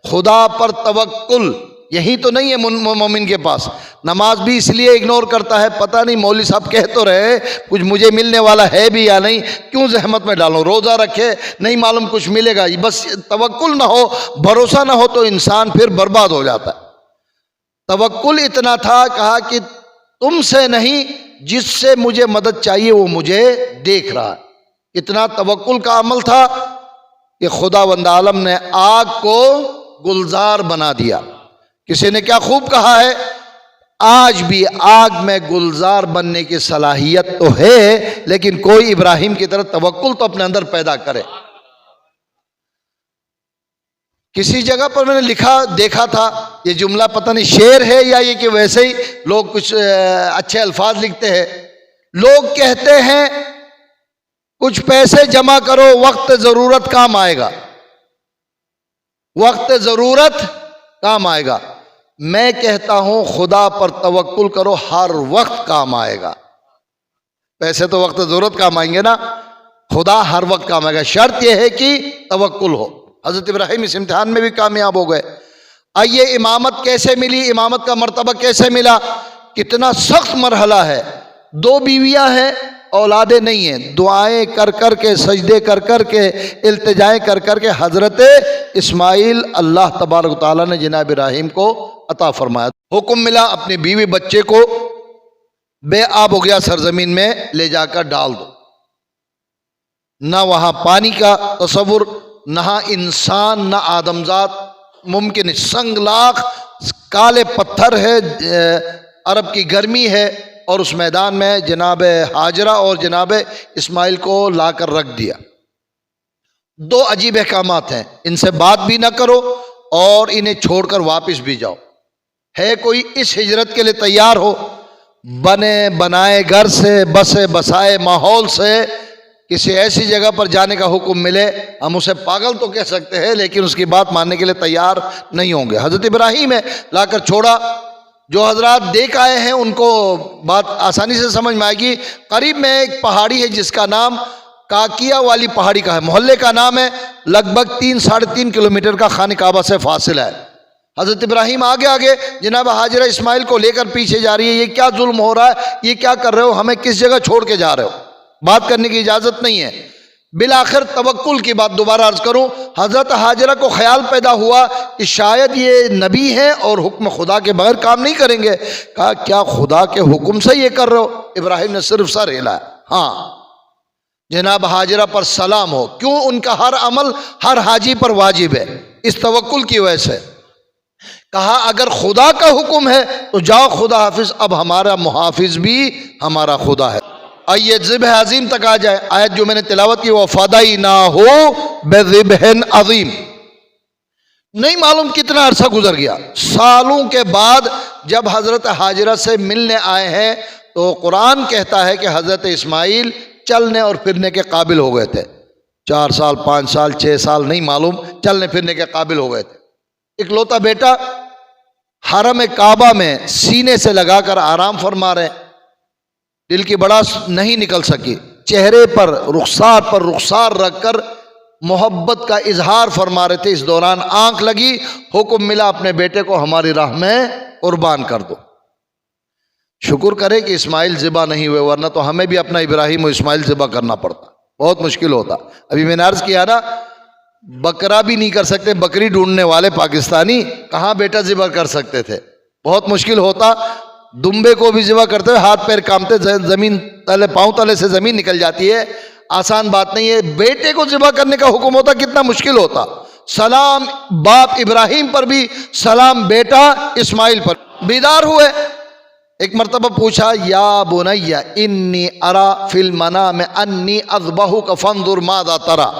A: خدا پر توکل یہی تو نہیں ہے مومن کے پاس۔ نماز بھی اس لیے اگنور کرتا ہے، پتہ نہیں مولوی صاحب کہہ تو رہے کچھ مجھے ملنے والا ہے بھی یا نہیں، کیوں زحمت میں ڈالوں؟ روزہ رکھے نہیں معلوم کچھ ملے گا، بس توکل نہ ہو، بھروسہ نہ ہو تو انسان پھر برباد ہو جاتا ہے۔ توکل اتنا تھا، کہا کہ تم سے نہیں، جس سے مجھے مدد چاہیے وہ مجھے دیکھ رہا ہے۔ اتنا توکل کا عمل تھا کہ خداوند عالم نے آگ کو گلزار بنا دیا۔ کسی نے کیا خوب کہا ہے، آج بھی آگ میں گلزار بننے کی صلاحیت تو ہے، لیکن کوئی ابراہیم کی طرح توکل تو اپنے اندر پیدا کرے۔ کسی جگہ پر میں نے دیکھا تھا، یہ جملہ پتہ نہیں شعر ہے یا یہ کہ ویسے ہی لوگ کچھ اچھے الفاظ لکھتے ہیں۔ لوگ کہتے ہیں کچھ پیسے جمع کرو، وقت ضرورت کام آئے گا، وقت ضرورت کام آئے گا۔ میں کہتا ہوں خدا پر توکل کرو، ہر وقت کام آئے گا۔ پیسے تو وقت ضرورت کام آئیں گے نا، خدا ہر وقت کام آئے گا، شرط یہ ہے کہ توکل ہو۔ حضرت ابراہیم اس امتحان میں بھی کامیاب ہو گئے۔ آئیے امامت کیسے ملی، امامت کا مرتبہ کیسے ملا؟ کتنا سخت مرحلہ ہے، 2 بیویاں ہیں، اولادیں نہیں ہیں، دعائیں کر کر کے، سجدے کر کر کے، التجائیں کر کر کے حضرت اسماعیل اللہ تبارک و تعالیٰ نے جناب ابراہیم کو عطا فرمایا۔ حکم ملا اپنی بیوی بچے کو بے آب ہو گیا سرزمین میں لے جا کر ڈال دو۔ نہ وہاں پانی کا تصور، نہ انسان، نہ آدمزاد ممکن ہے۔ سنگ لاخ کالے پتھر ہے، عرب کی گرمی ہے، اور اس میدان میں جناب ہاجرہ اور جناب اسماعیل کو لا کر رکھ دیا۔ 2 عجیب احکامات ہیں، ان سے بات بھی نہ کرو اور انہیں چھوڑ کر واپس بھی جاؤ۔ ہے کوئی اس ہجرت کے لیے تیار ہو؟ بنے بنائے گھر سے، بسے بسائے ماحول سے کسی ایسی جگہ پر جانے کا حکم ملے، ہم اسے پاگل تو کہہ سکتے ہیں لیکن اس کی بات ماننے کے لیے تیار نہیں ہوں گے۔ حضرت ابراہیم ہے، لا کر چھوڑا۔ جو حضرات دیکھ آئے ہیں ان کو بات آسانی سے سمجھ میں آئے گی۔ قریب میں ایک پہاڑی ہے جس کا نام کاکیا والی پہاڑی کا ہے، محلے کا نام ہے، لگ بھگ 3-3.5 کلومیٹر کا خانہ کعبہ سے فاصلہ ہے۔ حضرت ابراہیم آگے آگے، جناب ہاجرہ اسماعیل کو لے کر پیچھے جا رہی ہے۔ یہ کیا ظلم ہو رہا ہے، یہ کیا کر رہے ہو، ہمیں کس جگہ چھوڑ کے جا رہے ہو، بات کرنے کی اجازت نہیں ہے۔ بالآخر توکل کی بات دوبارہ عرض کروں، حضرت ہاجرہ کو خیال پیدا ہوا کہ شاید یہ نبی ہیں اور حکم خدا کے بغیر کام نہیں کریں گے۔ کہا کیا خدا کے حکم سے یہ کر رہے ہو؟ ابراہیم نے صرف سر ہلایا، ہاں جناب حاجرہ پر سلام ہو. کیوں؟ ان کا ہر عمل ہر حاجی پر واجب ہے اس توکل کی وجہ سے. کہا اگر خدا کا حکم ہے تو جاؤ خدا حافظ، اب ہمارا محافظ بھی ہمارا خدا ہے. آئیے ذبح عظیم تک آ جائے. آیت جو میں نے تلاوت کی، وَفَدَيْنَاهُ بِذِبْحٍ عَظِيمٍ. نہیں معلوم کتنا عرصہ گزر گیا، سالوں کے بعد جب حضرت حاجرہ سے ملنے آئے ہیں تو قرآن کہتا ہے کہ حضرت اسماعیل چلنے اور پھرنے کے قابل ہو گئے تھے. 4 سال 5 سال 6 سال نہیں معلوم، چلنے پھرنے کے قابل ہو گئے تھے. اکلوتا بیٹا حرم کعبہ میں سینے سے لگا کر آرام فرما رہے، دل کی بڑاس نہیں نکل سکی، چہرے پر رخسار رکھ کر محبت کا اظہار فرما رہے تھے. اس دوران آنکھ لگی، حکم ملا اپنے بیٹے کو ہماری راہ میں قربان کر دو. شکر کرے کہ اسماعیل ذبح نہیں ہوئے، ورنہ تو ہمیں بھی اپنا ابراہیم و اسماعیل ذبح کرنا پڑتا، بہت مشکل ہوتا. ابھی میں نے عرض کیا نا، بکرا بھی نہیں کر سکتے، بکری ڈھونڈنے والے پاکستانی کہاں بیٹا ذبح کر سکتے تھے، بہت مشکل ہوتا. دمبے کو بھی ذبح کرتے ہوئے ہاتھ پیر کامتے، زمین تلے پاؤں تلے سے زمین نکل جاتی ہے، آسان بات نہیں ہے. بیٹے کو ذبح کرنے کا حکم ہوتا کتنا مشکل ہوتا. سلام باپ ابراہیم پر بھی، سلام بیٹا اسماعیل پر. بیدار ہوئے، ایک مرتبہ پوچھا، یا بنی انی ارا فی المنام انی اذبحک فانظر ماذا تری.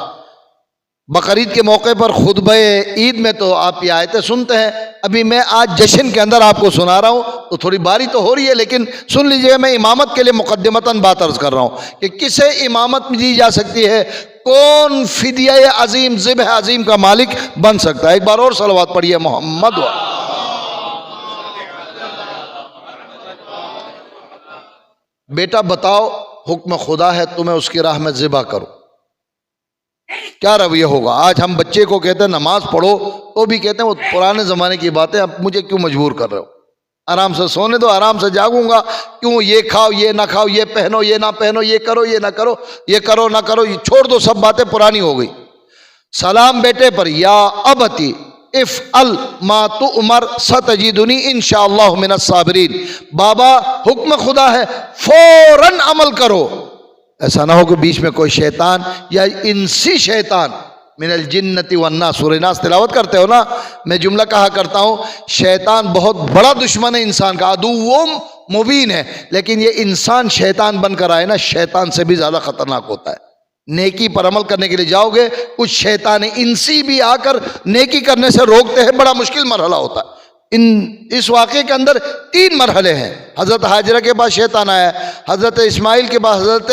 A: بقرعید کے موقع پر خطبہ عید میں تو آپ یہ آیتیں سنتے ہیں، ابھی میں آج جشن کے اندر آپ کو سنا رہا ہوں تو تھوڑی باری تو ہو رہی ہے، لیکن سن لیجئے، میں امامت کے لیے مقدمتاً بات عرض کر رہا ہوں کہ کسے امامت دی جا سکتی ہے، کون فدیہ عظیم ذبح عظیم کا مالک بن سکتا ہے. ایک بار اور صلوات پڑھیے محمد. بیٹا بتاؤ، حکم خدا ہے تمہیں اس کی راہ میں ذبح کرو، کیا رویہ ہوگا؟ آج ہم بچے کو کہتے ہیں نماز پڑھو تو بھی کہتے ہیں وہ پرانے زمانے کی باتیں، اب مجھے کیوں مجبور کر رہے ہو، آرام سے سونے دو، آرام سے جاگوں گا، کیوں یہ کھاؤ یہ نہ کھاؤ، یہ پہنو یہ نہ پہنو، یہ کرو یہ نہ کرو، یہ کرو نہ کرو، یہ چھوڑ دو، سب باتیں پرانی ہو گئی. سلام بیٹے پر، یا ابتی افعل ما تؤمر ستجدنی انشاءاللہ من الصابرین. بابا حکم خدا ہے، فوراً عمل کرو. ایسا نہ ہو کہ بیچ میں کوئی شیطان یا انسی شیطان، من الجنت والناس، سورہ ناس تلاوت کرتے ہو نا، میں جملہ کہا کرتا ہوں، شیطان بہت بڑا دشمن ہے انسان کا، عدو مبین ہے، لیکن یہ انسان شیطان بن کر آئے نا، شیطان سے بھی زیادہ خطرناک ہوتا ہے. نیکی پر عمل کرنے کے لیے جاؤ گے، کچھ شیطان انسی بھی آ کر نیکی کرنے سے روکتے ہیں، بڑا مشکل مرحلہ ہوتا ہے. اس واقعے کے اندر 3 مرحلے ہیں. حضرت حاجرہ کے پاس شیطان آیا، حضرت اسماعیل کے پاس، حضرت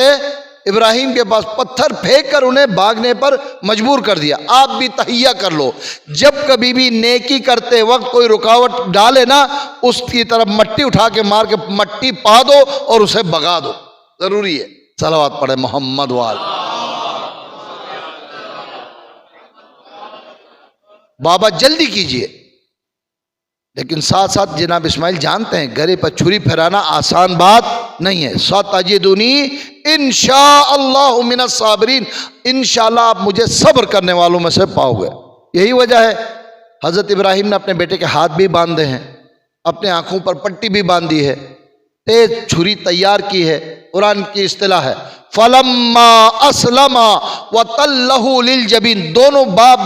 A: ابراہیم کے پاس، پتھر پھینک کر انہیں بھاگنے پر مجبور کر دیا. آپ بھی تہیہ کر لو، جب کبھی بھی نیکی کرتے وقت کوئی رکاوٹ ڈالے نا، اس کی طرف مٹی اٹھا کے مار کے مٹی پا دو اور اسے بگا دو، ضروری ہے. صلوات پڑھے محمد وال. بابا جلدی کیجئے، لیکن ساتھ ساتھ جناب اسماعیل جانتے ہیں گرے پر چھری پھیرانا آسان بات نہیں ہے. ستجدنی انشاءاللہ من الصابرین، انشاءاللہ آپ مجھے صبر کرنے والوں میں سے پاؤ گے. یہی وجہ ہے حضرت ابراہیم نے اپنے بیٹے کے ہاتھ بھی باندھے ہیں، اپنے آنکھوں پر پٹی بھی باندھی ہے، تیز چھری تیار کی ہے. قرآن کی اصطلاح ہے فلما اسلم وتلہ للجبین. دونوں باپ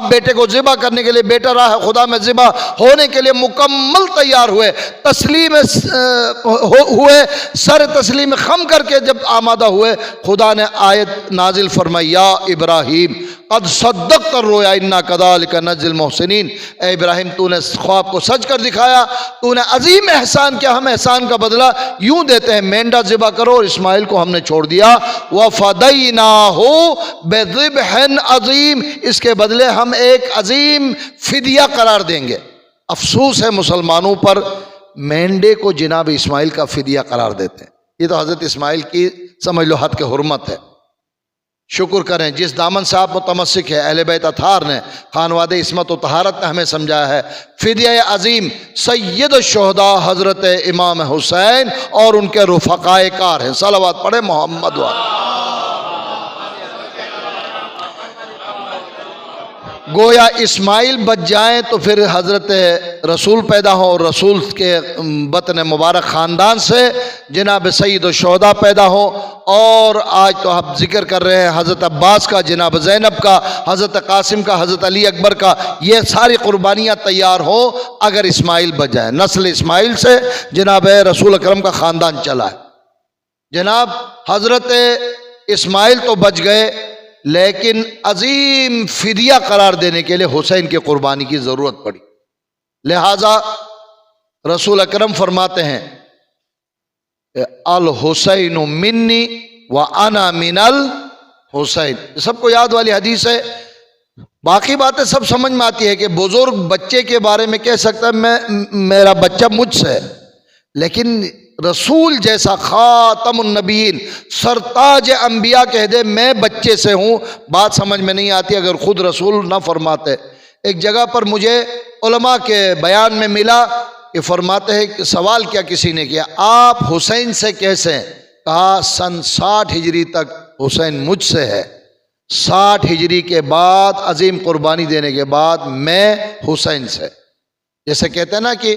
A: بیٹے کو ذبح کرنے کے لیے، بیٹا راہ خدا میں ذبح ہونے کے لیے مکمل تیار ہوئے، تسلیم ہوئے، سر تسلیم خم کر کے جب آمادہ ہوئے، خدا نے آیت نازل فرمائی، یا ابراہیم قد صدقت الرؤیا انا کذالک نجزی المحسنین. اے ابراہیم تو نے خواب کو سچ کر دکھایا، تو نے عظیم احسان کیا، ہم احسان کا بدلہ یوں دیتے ہیں، مینڈا ذبح کرو، اور اسماعیل کو ہم نے چھوڑ دیا. وَفَدَيْنَاهُ بِذِبْحٍ عَظِيمٍ، اس کے بدلے ہم ایک عظیم فدیہ قرار دیں گے. افسوس ہے مسلمانوں پر، مینڈے کو جناب اسماعیل کا فدیہ قرار دیتے ہیں. یہ تو حضرت اسماعیل کی سمجھ لو حد کے حرمت ہے. شکر کریں جس دامن سے آپ متمسک ہے، اہل بیت اطہار نے، خانواد عصمت و طہارت نے ہمیں سمجھایا ہے. فدیہ عظیم سید الشہداء حضرت امام حسین اور ان کے رفقائے کار ہیں. صلوات پڑھے محمد وال. گویا اسماعیل بچ جائیں تو پھر حضرت رسول پیدا ہو، اور رسول کے بطن مبارک خاندان سے جناب سید الشہداء پیدا ہو، اور آج تو آپ ذکر کر رہے ہیں حضرت عباس کا، جناب زینب کا، حضرت قاسم کا، حضرت علی اکبر کا، یہ ساری قربانیاں تیار ہو اگر اسماعیل بچ جائیں۔ نسل اسماعیل سے جناب رسول اکرم کا خاندان چلا ہے۔ جناب حضرت اسماعیل تو بچ گئے، لیکن عظیم فدیہ قرار دینے کے لیے حسین کی قربانی کی ضرورت پڑی، لہذا رسول اکرم فرماتے ہیں الحسین منی وانا من الحسین، سب کو یاد والی حدیث ہے۔ باقی باتیں سب سمجھ میں آتی ہے کہ بزرگ بچے کے بارے میں کہہ سکتا ہے میرا بچہ مجھ سے ہے، لیکن رسول جیسا خاتم النبیین سرتاج انبیاء کہہ دے میں بچے سے ہوں، بات سمجھ میں نہیں آتی اگر خود رسول نہ فرماتے۔ ایک جگہ پر مجھے علماء کے بیان میں ملا کہ فرماتے ہیں کہ سوال کیا کسی نے کیا، آپ حسین سے کیسے ہیں؟ کہا سن 60 ہجری تک حسین مجھ سے ہے، 60 ہجری کے بعد عظیم قربانی دینے کے بعد میں حسین سے۔ جیسے کہتے ہیں نا کہ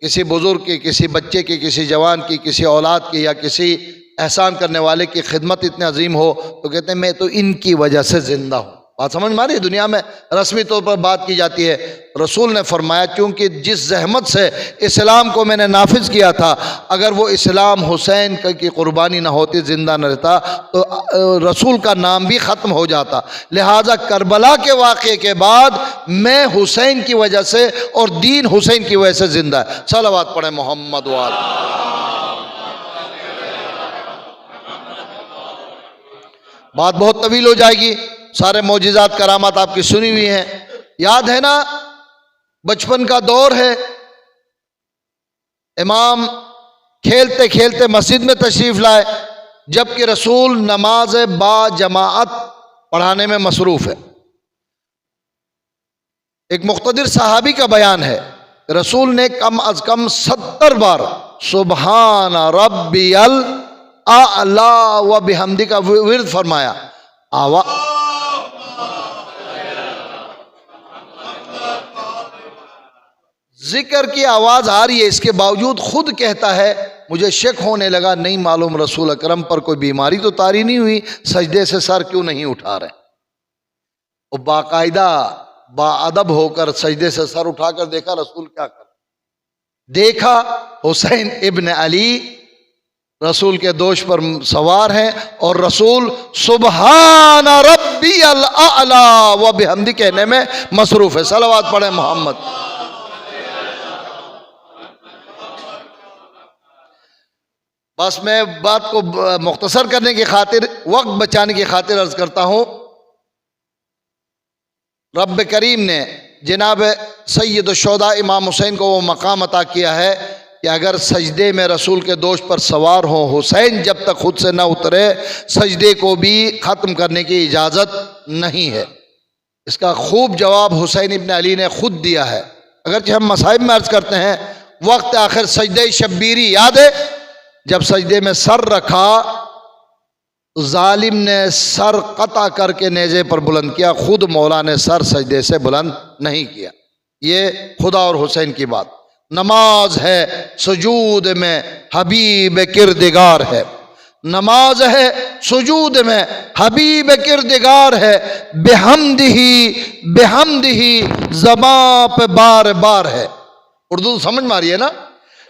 A: کسی بزرگ کی، کسی بچے کی، کسی جوان کی، کسی اولاد کی یا کسی احسان کرنے والے کی خدمت اتنی عظیم ہو تو کہتے ہیں میں تو ان کی وجہ سے زندہ ہوں۔ بات سمجھ میں آ رہی ہے؟ دنیا میں رسمی طور پر بات کی جاتی ہے۔ رسول نے فرمایا چونکہ جس زحمت سے اسلام کو میں نے نافذ کیا تھا، اگر وہ اسلام حسین کی قربانی نہ ہوتی، زندہ نہ رہتا، تو رسول کا نام بھی ختم ہو جاتا۔ لہٰذا کربلا کے واقعے کے بعد میں حسین کی وجہ سے اور دین حسین کی وجہ سے زندہ ہے۔ صلوات پڑھیں محمد وآل۔ بات بہت طویل ہو جائے گی، سارے معجزات کرامات آپ کی سنی ہوئی ہیں۔ یاد ہے نا بچپن کا دور ہے، امام کھیلتے کھیلتے مسجد میں تشریف لائے، جبکہ رسول نماز با جماعت پڑھانے میں مصروف ہے۔ ایک مقتدر صحابی کا بیان ہے، رسول نے کم از کم 70 بار سبحان ربی الاعلی و بحمدی کا ورد فرمایا۔ ذکر کی آواز آ رہی ہے، اس کے باوجود خود کہتا ہے مجھے شک ہونے لگا، نہیں معلوم رسول اکرم پر کوئی بیماری تو طاری نہیں ہوئی، سجدے سے سر کیوں نہیں اٹھا رہے؟ اور باقاعدہ با ادب ہو کر سجدے سے سر اٹھا کر دیکھا رسول کیا کر، دیکھا حسین ابن علی رسول کے دوش پر سوار ہیں اور رسول سبحان ربی الاعلی و بحمدی کہنے میں مصروف ہے۔ صلوات پڑھیں محمد۔ بس میں بات کو مختصر کرنے کی خاطر، وقت بچانے کی خاطر عرض کرتا ہوں، رب کریم نے جناب سید الشہداء امام حسین کو وہ مقام عطا کیا ہے کہ اگر سجدے میں رسول کے دوش پر سوار ہوں، حسین جب تک خود سے نہ اترے سجدے کو بھی ختم کرنے کی اجازت نہیں ہے۔ اس کا خوب جواب حسین ابن علی نے خود دیا ہے، اگرچہ ہم مصائب میں عرض کرتے ہیں۔ وقت آخر سجدہ شبیری یاد ہے، جب سجدے میں سر رکھا ظالم نے سر قطع کر کے نیزے پر بلند کیا، خود مولا نے سر سجدے سے بلند نہیں کیا۔ یہ خدا اور حسین کی بات۔ نماز ہے سجود میں حبیب کردگار ہے، نماز ہے سجود میں حبیب کردگار ہے، بحمدہی زباں پہ بار بار ہے۔ اردو سمجھ میں آ رہی ہے نا؟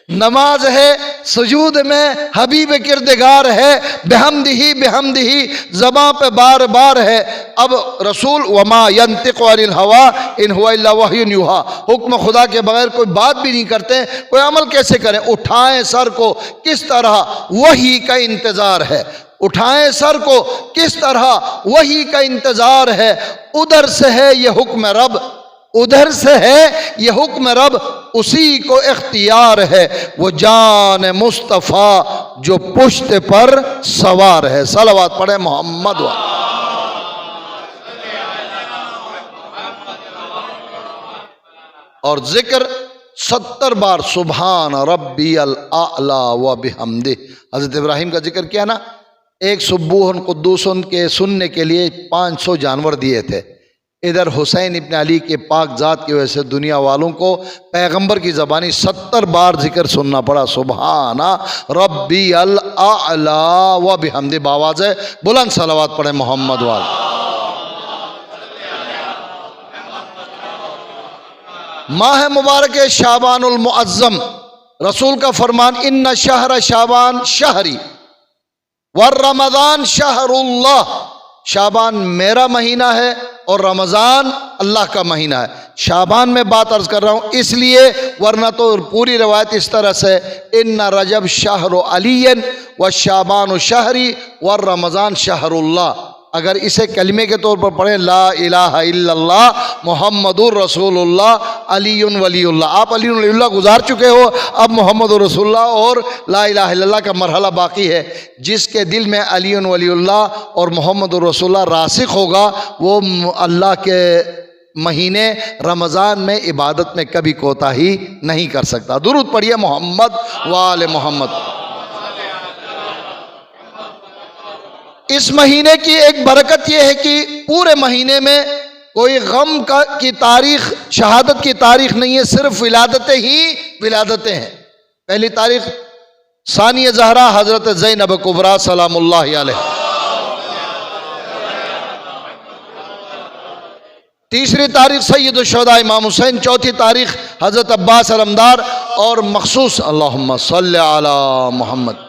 A: نماز ہے سجود میں حبیب کردگار ہے، بحمدہی زباں پہ بار بار ہے۔ اب رسول وما ینطق عن الہوی ان هو الا وحی یوحی، حکم خدا کے بغیر کوئی بات بھی نہیں کرتے، کوئی عمل کیسے کریں؟ اٹھائیں سر کو کس طرح وحی کا انتظار ہے، اٹھائیں سر کو کس طرح وحی کا انتظار ہے۔ ادھر سے ہے یہ حکم رب، ادھر سے ہے یہ حکم رب، اسی کو اختیار ہے، وہ جان مصطفیٰ جو پشت پر سوار ہے۔ صلوات پڑھیں محمد و اور ذکر 70 بار سبحان ربی الاعلی و بحمدہ۔ حضرت ابراہیم کا ذکر کیا نا، ایک سبوح قدوس کے سننے کے لیے 500 جانور دیے تھے، ادھر حسین ابن علی کے پاک ذات کی وجہ سے دنیا والوں کو پیغمبر کی زبانی 70 بار ذکر سننا پڑا، سبحان ربی الاعلی و بحمدہ، باواز بلند صلوات پڑھیں محمد وال۔ ماہ مبارک شعبان المعظم، رسول کا فرمان ان شہر شعبان شہری والرمضان شہر اللہ، شعبان میرا مہینہ ہے اور رمضان اللہ کا مہینہ ہے۔ شعبان میں بات عرض کر رہا ہوں اس لیے، ورنہ تو پوری روایت اس طرح سے ان رجب شہر علی و شعبان شہری و رمضان شہر اللہ۔ اگر اسے کلمے کے طور پر پڑھیں لا الہ الا اللہ محمد الرسول اللہ علی ولی اللہ، آپ علی ولی اللہ گزار چکے ہو، اب محمد الرسول اللہ اور لا الہ الا اللہ کا مرحلہ باقی ہے۔ جس کے دل میں علی ولی اللہ اور محمد الرسول اللہ راسخ ہوگا وہ اللہ کے مہینے رمضان میں عبادت میں کبھی کوتاہی نہیں کر سکتا۔ درود پڑھیے محمد وآل محمد۔ اس مہینے کی ایک برکت یہ ہے کہ پورے مہینے میں کوئی غم کی تاریخ، شہادت کی تاریخ نہیں ہے، صرف ولادتیں ہی ولادتیں ہیں۔ پہلی تاریخ ثانی زہرا حضرت زینب کبریٰ سلام اللہ علیہ، تیسری تاریخ سید الشہداء امام حسین، چوتھی تاریخ حضرت عباس علمدار، اور مخصوص اللہم صلی علی محمد،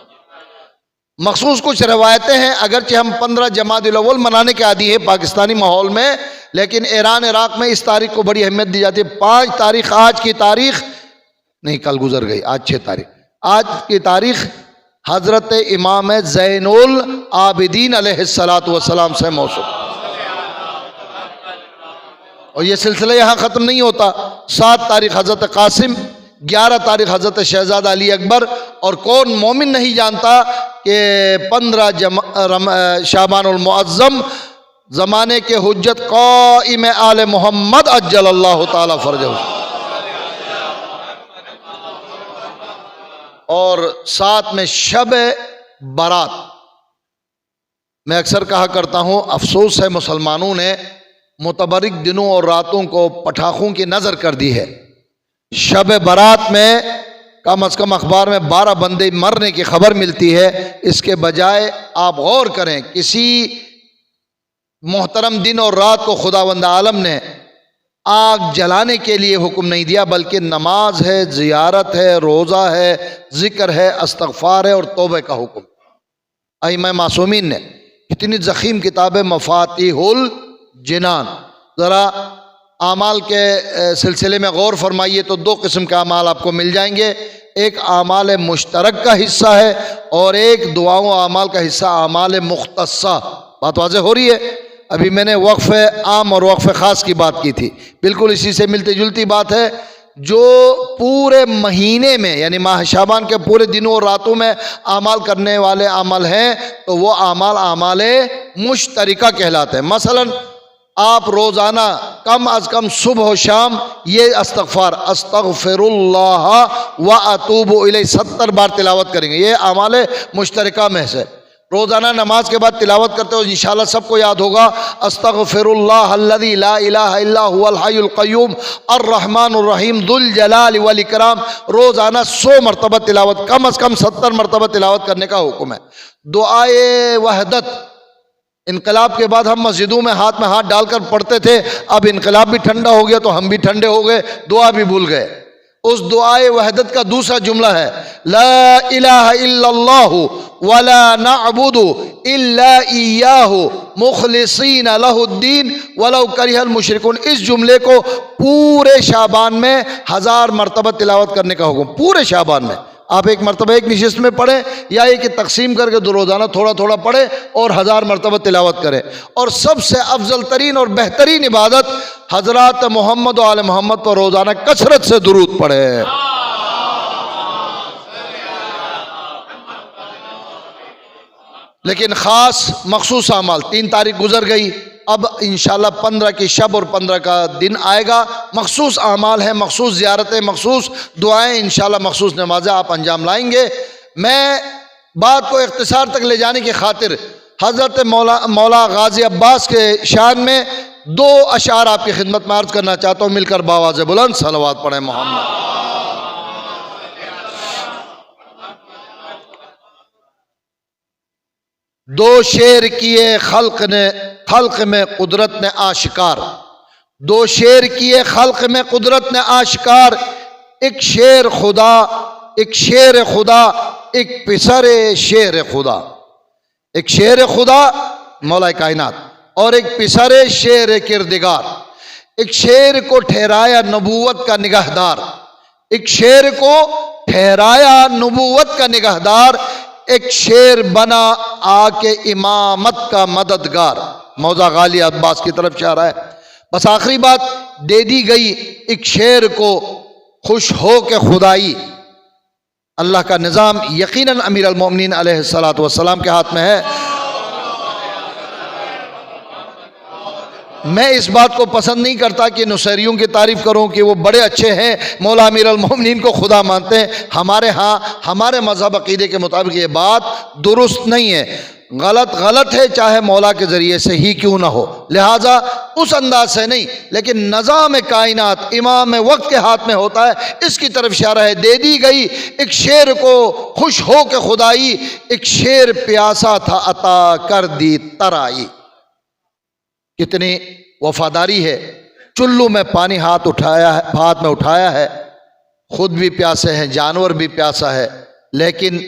A: مخصوص کچھ روایتیں ہیں۔ اگرچہ ہم 15 جمادی الاول منانے کے عادی ہیں پاکستانی ماحول میں، لیکن ایران عراق میں اس تاریخ کو بڑی اہمیت دی جاتی ہے۔ 5 تاریخ آج کی تاریخ نہیں، کل گزر گئی، آج 6 تاریخ، آج کی تاریخ حضرت امام زین العابدین علیہ السلام سے موصول، اور یہ سلسلہ یہاں ختم نہیں ہوتا۔ 7 تاریخ حضرت قاسم، 11 تاریخ حضرت شہزادہ علی اکبر، اور کون مومن نہیں جانتا کہ 15 شعبان المعظم زمانے کے حجت قائم آل محمد عجل اللہ تعالی فرجہ، اور ساتھ میں شب برات۔ میں اکثر کہا کرتا ہوں افسوس ہے مسلمانوں نے متبرک دنوں اور راتوں کو پٹاخوں کی نظر کر دی ہے۔ شب برات میں کم از کم اخبار میں 12 بندے مرنے کی خبر ملتی ہے، اس کے بجائے آپ غور کریں کسی محترم دن اور رات کو خداوند عالم نے آگ جلانے کے لیے حکم نہیں دیا، بلکہ نماز ہے، زیارت ہے، روزہ ہے، ذکر ہے، استغفار ہے اور توبہ کا حکم۔ ائمہ معصومین نے کتنی ضخیم کتاب مفاتیح الجنان، ذرا اعمال کے سلسلے میں غور فرمائیے تو 2 قسم کے اعمال آپ کو مل جائیں گے، ایک اعمال مشترک کا حصہ ہے اور ایک دعاؤں اعمال کا حصہ اعمال مختصہ۔ بات واضح ہو رہی ہے؟ ابھی میں نے وقف عام اور وقف خاص کی بات کی تھی، بالکل اسی سے ملتی جلتی بات ہے۔ جو پورے مہینے میں یعنی ماہ شعبان کے پورے دنوں اور راتوں میں اعمال کرنے والے عمل ہیں تو وہ اعمال مشترکہ کہلاتے ہیں۔ مثلاً آپ روزانہ کم از کم صبح و شام یہ استغفار استغفر اللہ و اتوب الیہ 70 بار تلاوت کریں گے، یہ اعمال مشترکہ میں سے۔ روزانہ نماز کے بعد تلاوت کرتے ہو، انشاءاللہ سب کو یاد ہوگا استغفر اللہ الذی لا الہ الا هو الحی القیوم الرحمن الرحیم ذو الجلال والاکرام، روزانہ 100 مرتبہ تلاوت، کم از کم 70 مرتبہ تلاوت کرنے کا حکم ہے۔ دعائے وحدت، انقلاب کے بعد ہم مسجدوں میں ہاتھ ڈال کر پڑھتے تھے، اب انقلاب بھی ٹھنڈا ہو گیا تو ہم بھی ٹھنڈے ہو گئے، دعا بھی بھول گئے۔ اس دعائے وحدت کا دوسرا جملہ ہے لا الہ الا اللہ ولا نعبد الا ایاہ مخلصین لہ الدین ولو کرہ المشرکون۔ اس جملے کو پورے شعبان میں 1000 مرتبہ تلاوت کرنے کا حکم، پورے شعبان میں۔ آپ ایک مرتبہ ایک نشست میں پڑھیں یا ایک تقسیم کر کے روزانہ تھوڑا تھوڑا پڑھیں اور 1000 مرتبہ تلاوت کریں۔ اور سب سے افضل ترین اور بہترین عبادت حضرات محمد و آل محمد پر روزانہ کثرت سے درود پڑھیں۔ لیکن خاص مخصوص اعمال 3 تاریخ گزر گئی، اب انشاءاللہ 15 کی شب اور 15 کا دن آئے گا، مخصوص اعمال ہیں، مخصوص زیارتیں، مخصوص دعائیں، انشاءاللہ مخصوص نمازیں آپ انجام لائیں گے۔ میں بات کو اختصار تک لے جانے کی خاطر حضرت مولا غازی عباس کے شان میں دو اشعار آپ کی خدمت میں عرض کرنا چاہتا ہوں، مل کر باواز بلند صلوات پڑھیں محمد۔ دو شعر کیے خلق میں قدرت نے آشکار، دو شعر کیے خلق میں قدرت نے آشکار، ایک شعر خدا ایک شعر خدا، ایک پسر شعر خدا، ایک شعر خدا مولا کائنات اور ایک پسر شعر کردگار، ایک شعر کو ٹھہرایا نبوت کا نگہدار، ایک شعر کو ٹھہرایا نبوت کا نگہدار، ایک شعر بنا آ کے امامت کا مددگار۔ موضع غالی عباس کی طرف اشارہ ہے۔ بس آخری بات دے دی گئی ایک شعر کو خوش ہو کے خدائی۔ اللہ کا نظام یقیناً امیر المومنین علیہ الصلوۃ والسلام کے ہاتھ میں ہے۔ میں اس بات کو پسند نہیں کرتا کہ نصیریوں کی تعریف کروں کہ وہ بڑے اچھے ہیں، مولا امیر المومنین کو خدا مانتے ہیں۔ ہمارے ہاں ہمارے مذہب عقیدے کے مطابق یہ بات درست نہیں ہے، غلط ہے، چاہے مولا کے ذریعے سے ہی کیوں نہ ہو، لہٰذا اس انداز سے نہیں، لیکن نظام کائنات امام وقت کے ہاتھ میں ہوتا ہے، اس کی طرف اشارہ ہے۔ دے دی گئی ایک شعر کو خوش ہو کے خدائی، ایک شعر پیاسا تھا عطا کر دی ترائی۔ کتنی وفاداری ہے، چلو میں پانی ہاتھ میں اٹھایا ہے، خود بھی پیاسے ہیں، جانور بھی پیاسا ہے، لیکن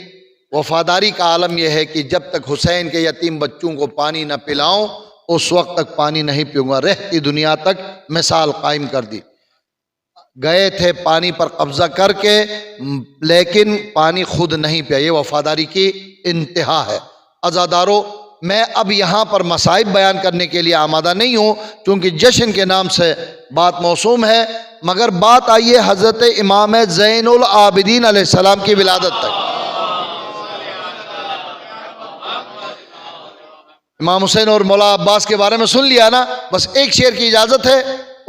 A: وفاداری کا عالم یہ ہے کہ جب تک حسین کے یتیم بچوں کو پانی نہ پلاؤں اس وقت تک پانی نہیں پیوں گا۔ رہتی دنیا تک مثال قائم کر دی۔ گئے تھے پانی پر قبضہ کر کے لیکن پانی خود نہیں پیا، یہ وفاداری کی انتہا ہے۔ عزادارو، میں اب یہاں پر مصائب بیان کرنے کے لیے آمادہ نہیں ہوں چونکہ جشن کے نام سے بات موسوم ہے، مگر بات آئیے حضرت امام زین العابدین علیہ السلام کی ولادت تک۔ امام حسین اور مولا عباس کے بارے میں سن لیا نا، بس ایک شعر کی اجازت ہے،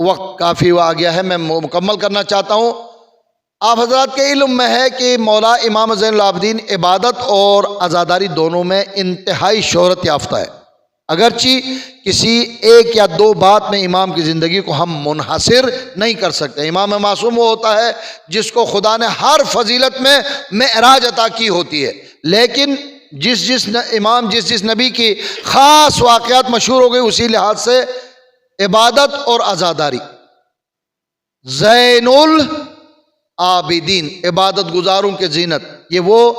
A: وقت کافی آ گیا ہے، میں مکمل کرنا چاہتا ہوں۔ آپ حضرات کے علم میں ہے کہ مولا امام زین العابدین عبادت اور عزاداری دونوں میں انتہائی شہرت یافتہ ہے۔ اگرچہ کسی ایک یا دو بات میں امام کی زندگی کو ہم منحصر نہیں کر سکتے۔ امام معصوم وہ ہوتا ہے جس کو خدا نے ہر فضیلت میں معراج عطا کی ہوتی ہے، لیکن جس امام جس نبی کی خاص واقعات مشہور ہو گئی، اسی لحاظ سے عبادت اور عزاداری۔ زین العابدین، عبادت گزاروں کے زینت، یہ وہ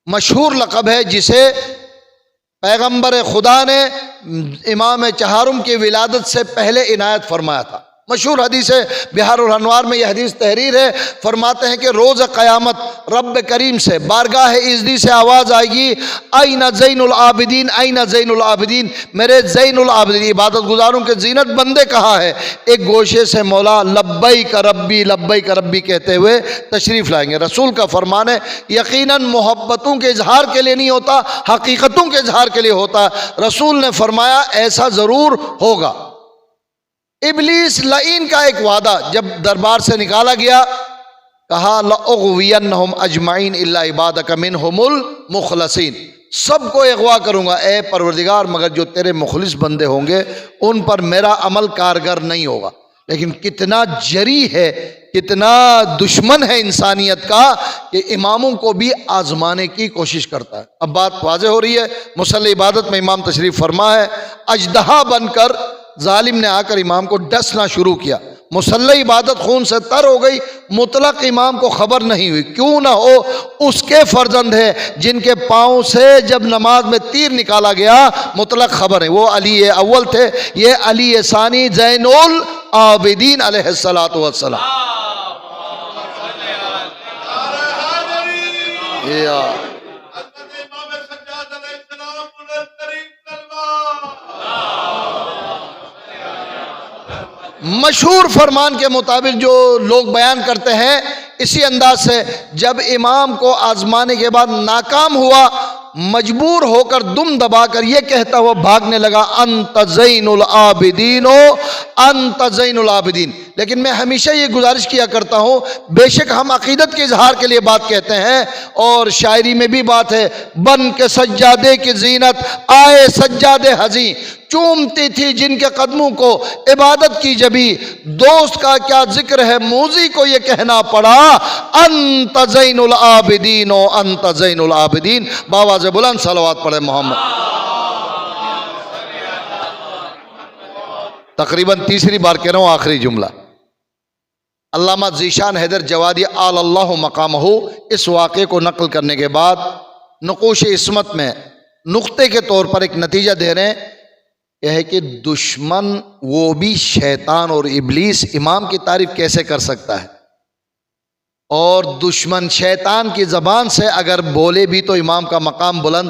A: مشہور لقب ہے جسے پیغمبر خدا نے امام چہارم کی ولادت سے پہلے عنایت فرمایا تھا۔ مشہور حدیث ہے، بہار الانوار میں یہ حدیث تحریر ہے، فرماتے ہیں کہ روز قیامت رب کریم سے بارگاہ عزتی سے آواز آئے گی، آئین زین العابدین، آئین زین العابدین، میرے زین العابدین عبادت گزاروں کے زینت بندے کہاں ہے؟ ایک گوشے سے مولا لبیک ربی لبیک ربی کہتے ہوئے تشریف لائیں گے۔ رسول کا فرمان ہے، یقیناً محبتوں کے اظہار کے لیے نہیں ہوتا، حقیقتوں کے اظہار کے لیے ہوتا۔ رسول نے فرمایا ایسا ضرور ہوگا۔ ابلیس لعین کا ایک وعدہ جب دربار سے نکالا گیا، کہا لأغوینہم اجمعین الا عبادک منہم المخلصین، سب کو اغوا کروں گا اے پروردگار مگر جو تیرے مخلص بندے ہوں گے ان پر میرا عمل کارگر نہیں ہوگا۔ لیکن کتنا جری ہے، کتنا دشمن ہے انسانیت کا کہ اماموں کو بھی آزمانے کی کوشش کرتا ہے۔ اب بات واضح ہو رہی ہے، مصلی عبادت میں امام تشریف فرما ہے، اژدہا بن کر ظالم نے آ کر امام کو ڈسنا شروع کیا، مصلی عبادت خون سے تر ہو گئی، مطلق امام کو خبر نہیں ہوئی، کیوں نہ ہو اس کے فرزند ہے جن کے پاؤں سے جب نماز میں تیر نکالا گیا مطلق خبر ہے، وہ علی اول تھے، یہ علی ثانی زین العابدین علیہ الصلوۃ والسلام۔ مشہور فرمان کے مطابق جو لوگ بیان کرتے ہیں اسی انداز سے، جب امام کو آزمانے کے بعد ناکام ہوا، مجبور ہو کر دم دبا کر یہ کہتا ہوا بھاگنے لگا، انت زین العابدین انت زین العابدین، لیکن میں ہمیشہ یہ گزارش کیا کرتا ہوں، بے شک ہم عقیدت کے اظہار کے لیے بات کہتے ہیں، اور شاعری میں بھی بات ہے، بن کے سجادے کی زینت آئے سجادے حزیں، چومتی تھی جن کے قدموں کو عبادت کی جبی، دوست کا کیا ذکر ہے موذی کو یہ کہنا پڑا، انت زین العابدین و انت زین العابدین۔ باواز بلند صلوات پڑھے محمد۔ تقریباً تیسری بار کہہ رہا ہوں، آخری جملہ۔ علامہ ذیشان حیدر جوادی آل اللہ مقامہ اس واقعے کو نقل کرنے کے بعد نقوش عصمت میں نقطے کے طور پر ایک نتیجہ دے رہے ہیں، یہ ہے کہ دشمن وہ بھی شیطان اور ابلیس امام کی تعریف کیسے کر سکتا ہے، اور دشمن شیطان کی زبان سے اگر بولے بھی تو امام کا مقام بلند،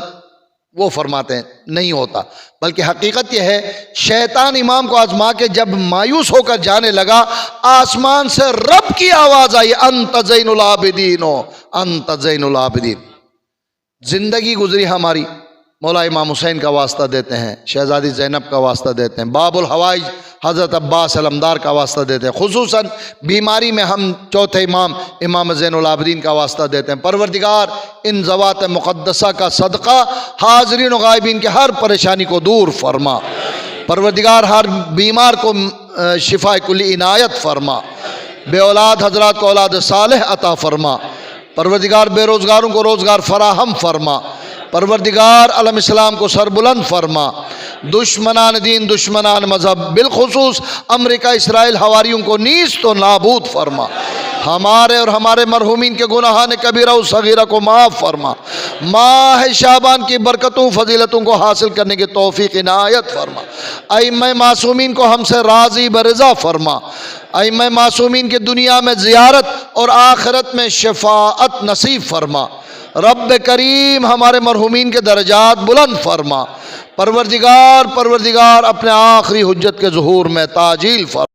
A: وہ فرماتے ہیں نہیں ہوتا، بلکہ حقیقت یہ ہے شیطان امام کو آزما کے جب مایوس ہو کر جانے لگا، آسمان سے رب کی آواز آئی، انت زین العابدین انت زین العابدین۔ زندگی گزری ہماری، مولا امام حسین کا واسطہ دیتے ہیں، شہزادی زینب کا واسطہ دیتے ہیں، باب الحوائج حضرت عباس علمدار کا واسطہ دیتے ہیں، خصوصاً بیماری میں ہم چوتھے امام امام زین العابدین کا واسطہ دیتے ہیں۔ پروردگار ان ذوات مقدسہ کا صدقہ حاضرین و غائبین کے ہر پریشانی کو دور فرما، پروردگار ہر بیمار کو شفا کلی عنایت فرما، بے اولاد حضرات کو اولاد صالح عطا فرما، پروردگار بے روزگاروں کو روزگار فراہم فرما، پروردگار عالم اسلام کو سربلند فرما، دشمنان دین دشمنان مذہب بالخصوص امریکہ اسرائیل حواریوں کو نیست و نابود فرما، ہمارے اور ہمارے مرحومین کے گناہان کبیرہ و صغیرہ کو معاف فرما، ماہ شعبان کی برکتوں فضیلتوں کو حاصل کرنے کی توفیق عنایت فرما، ائمہ معصومین کو ہم سے راضی برضا فرما، ائمہ معصومین کی دنیا میں زیارت اور آخرت میں شفاعت نصیب فرما، رب کریم ہمارے مرحومین کے درجات بلند فرما، پروردگار اپنے آخری حجت کے ظہور میں تعجیل فرما۔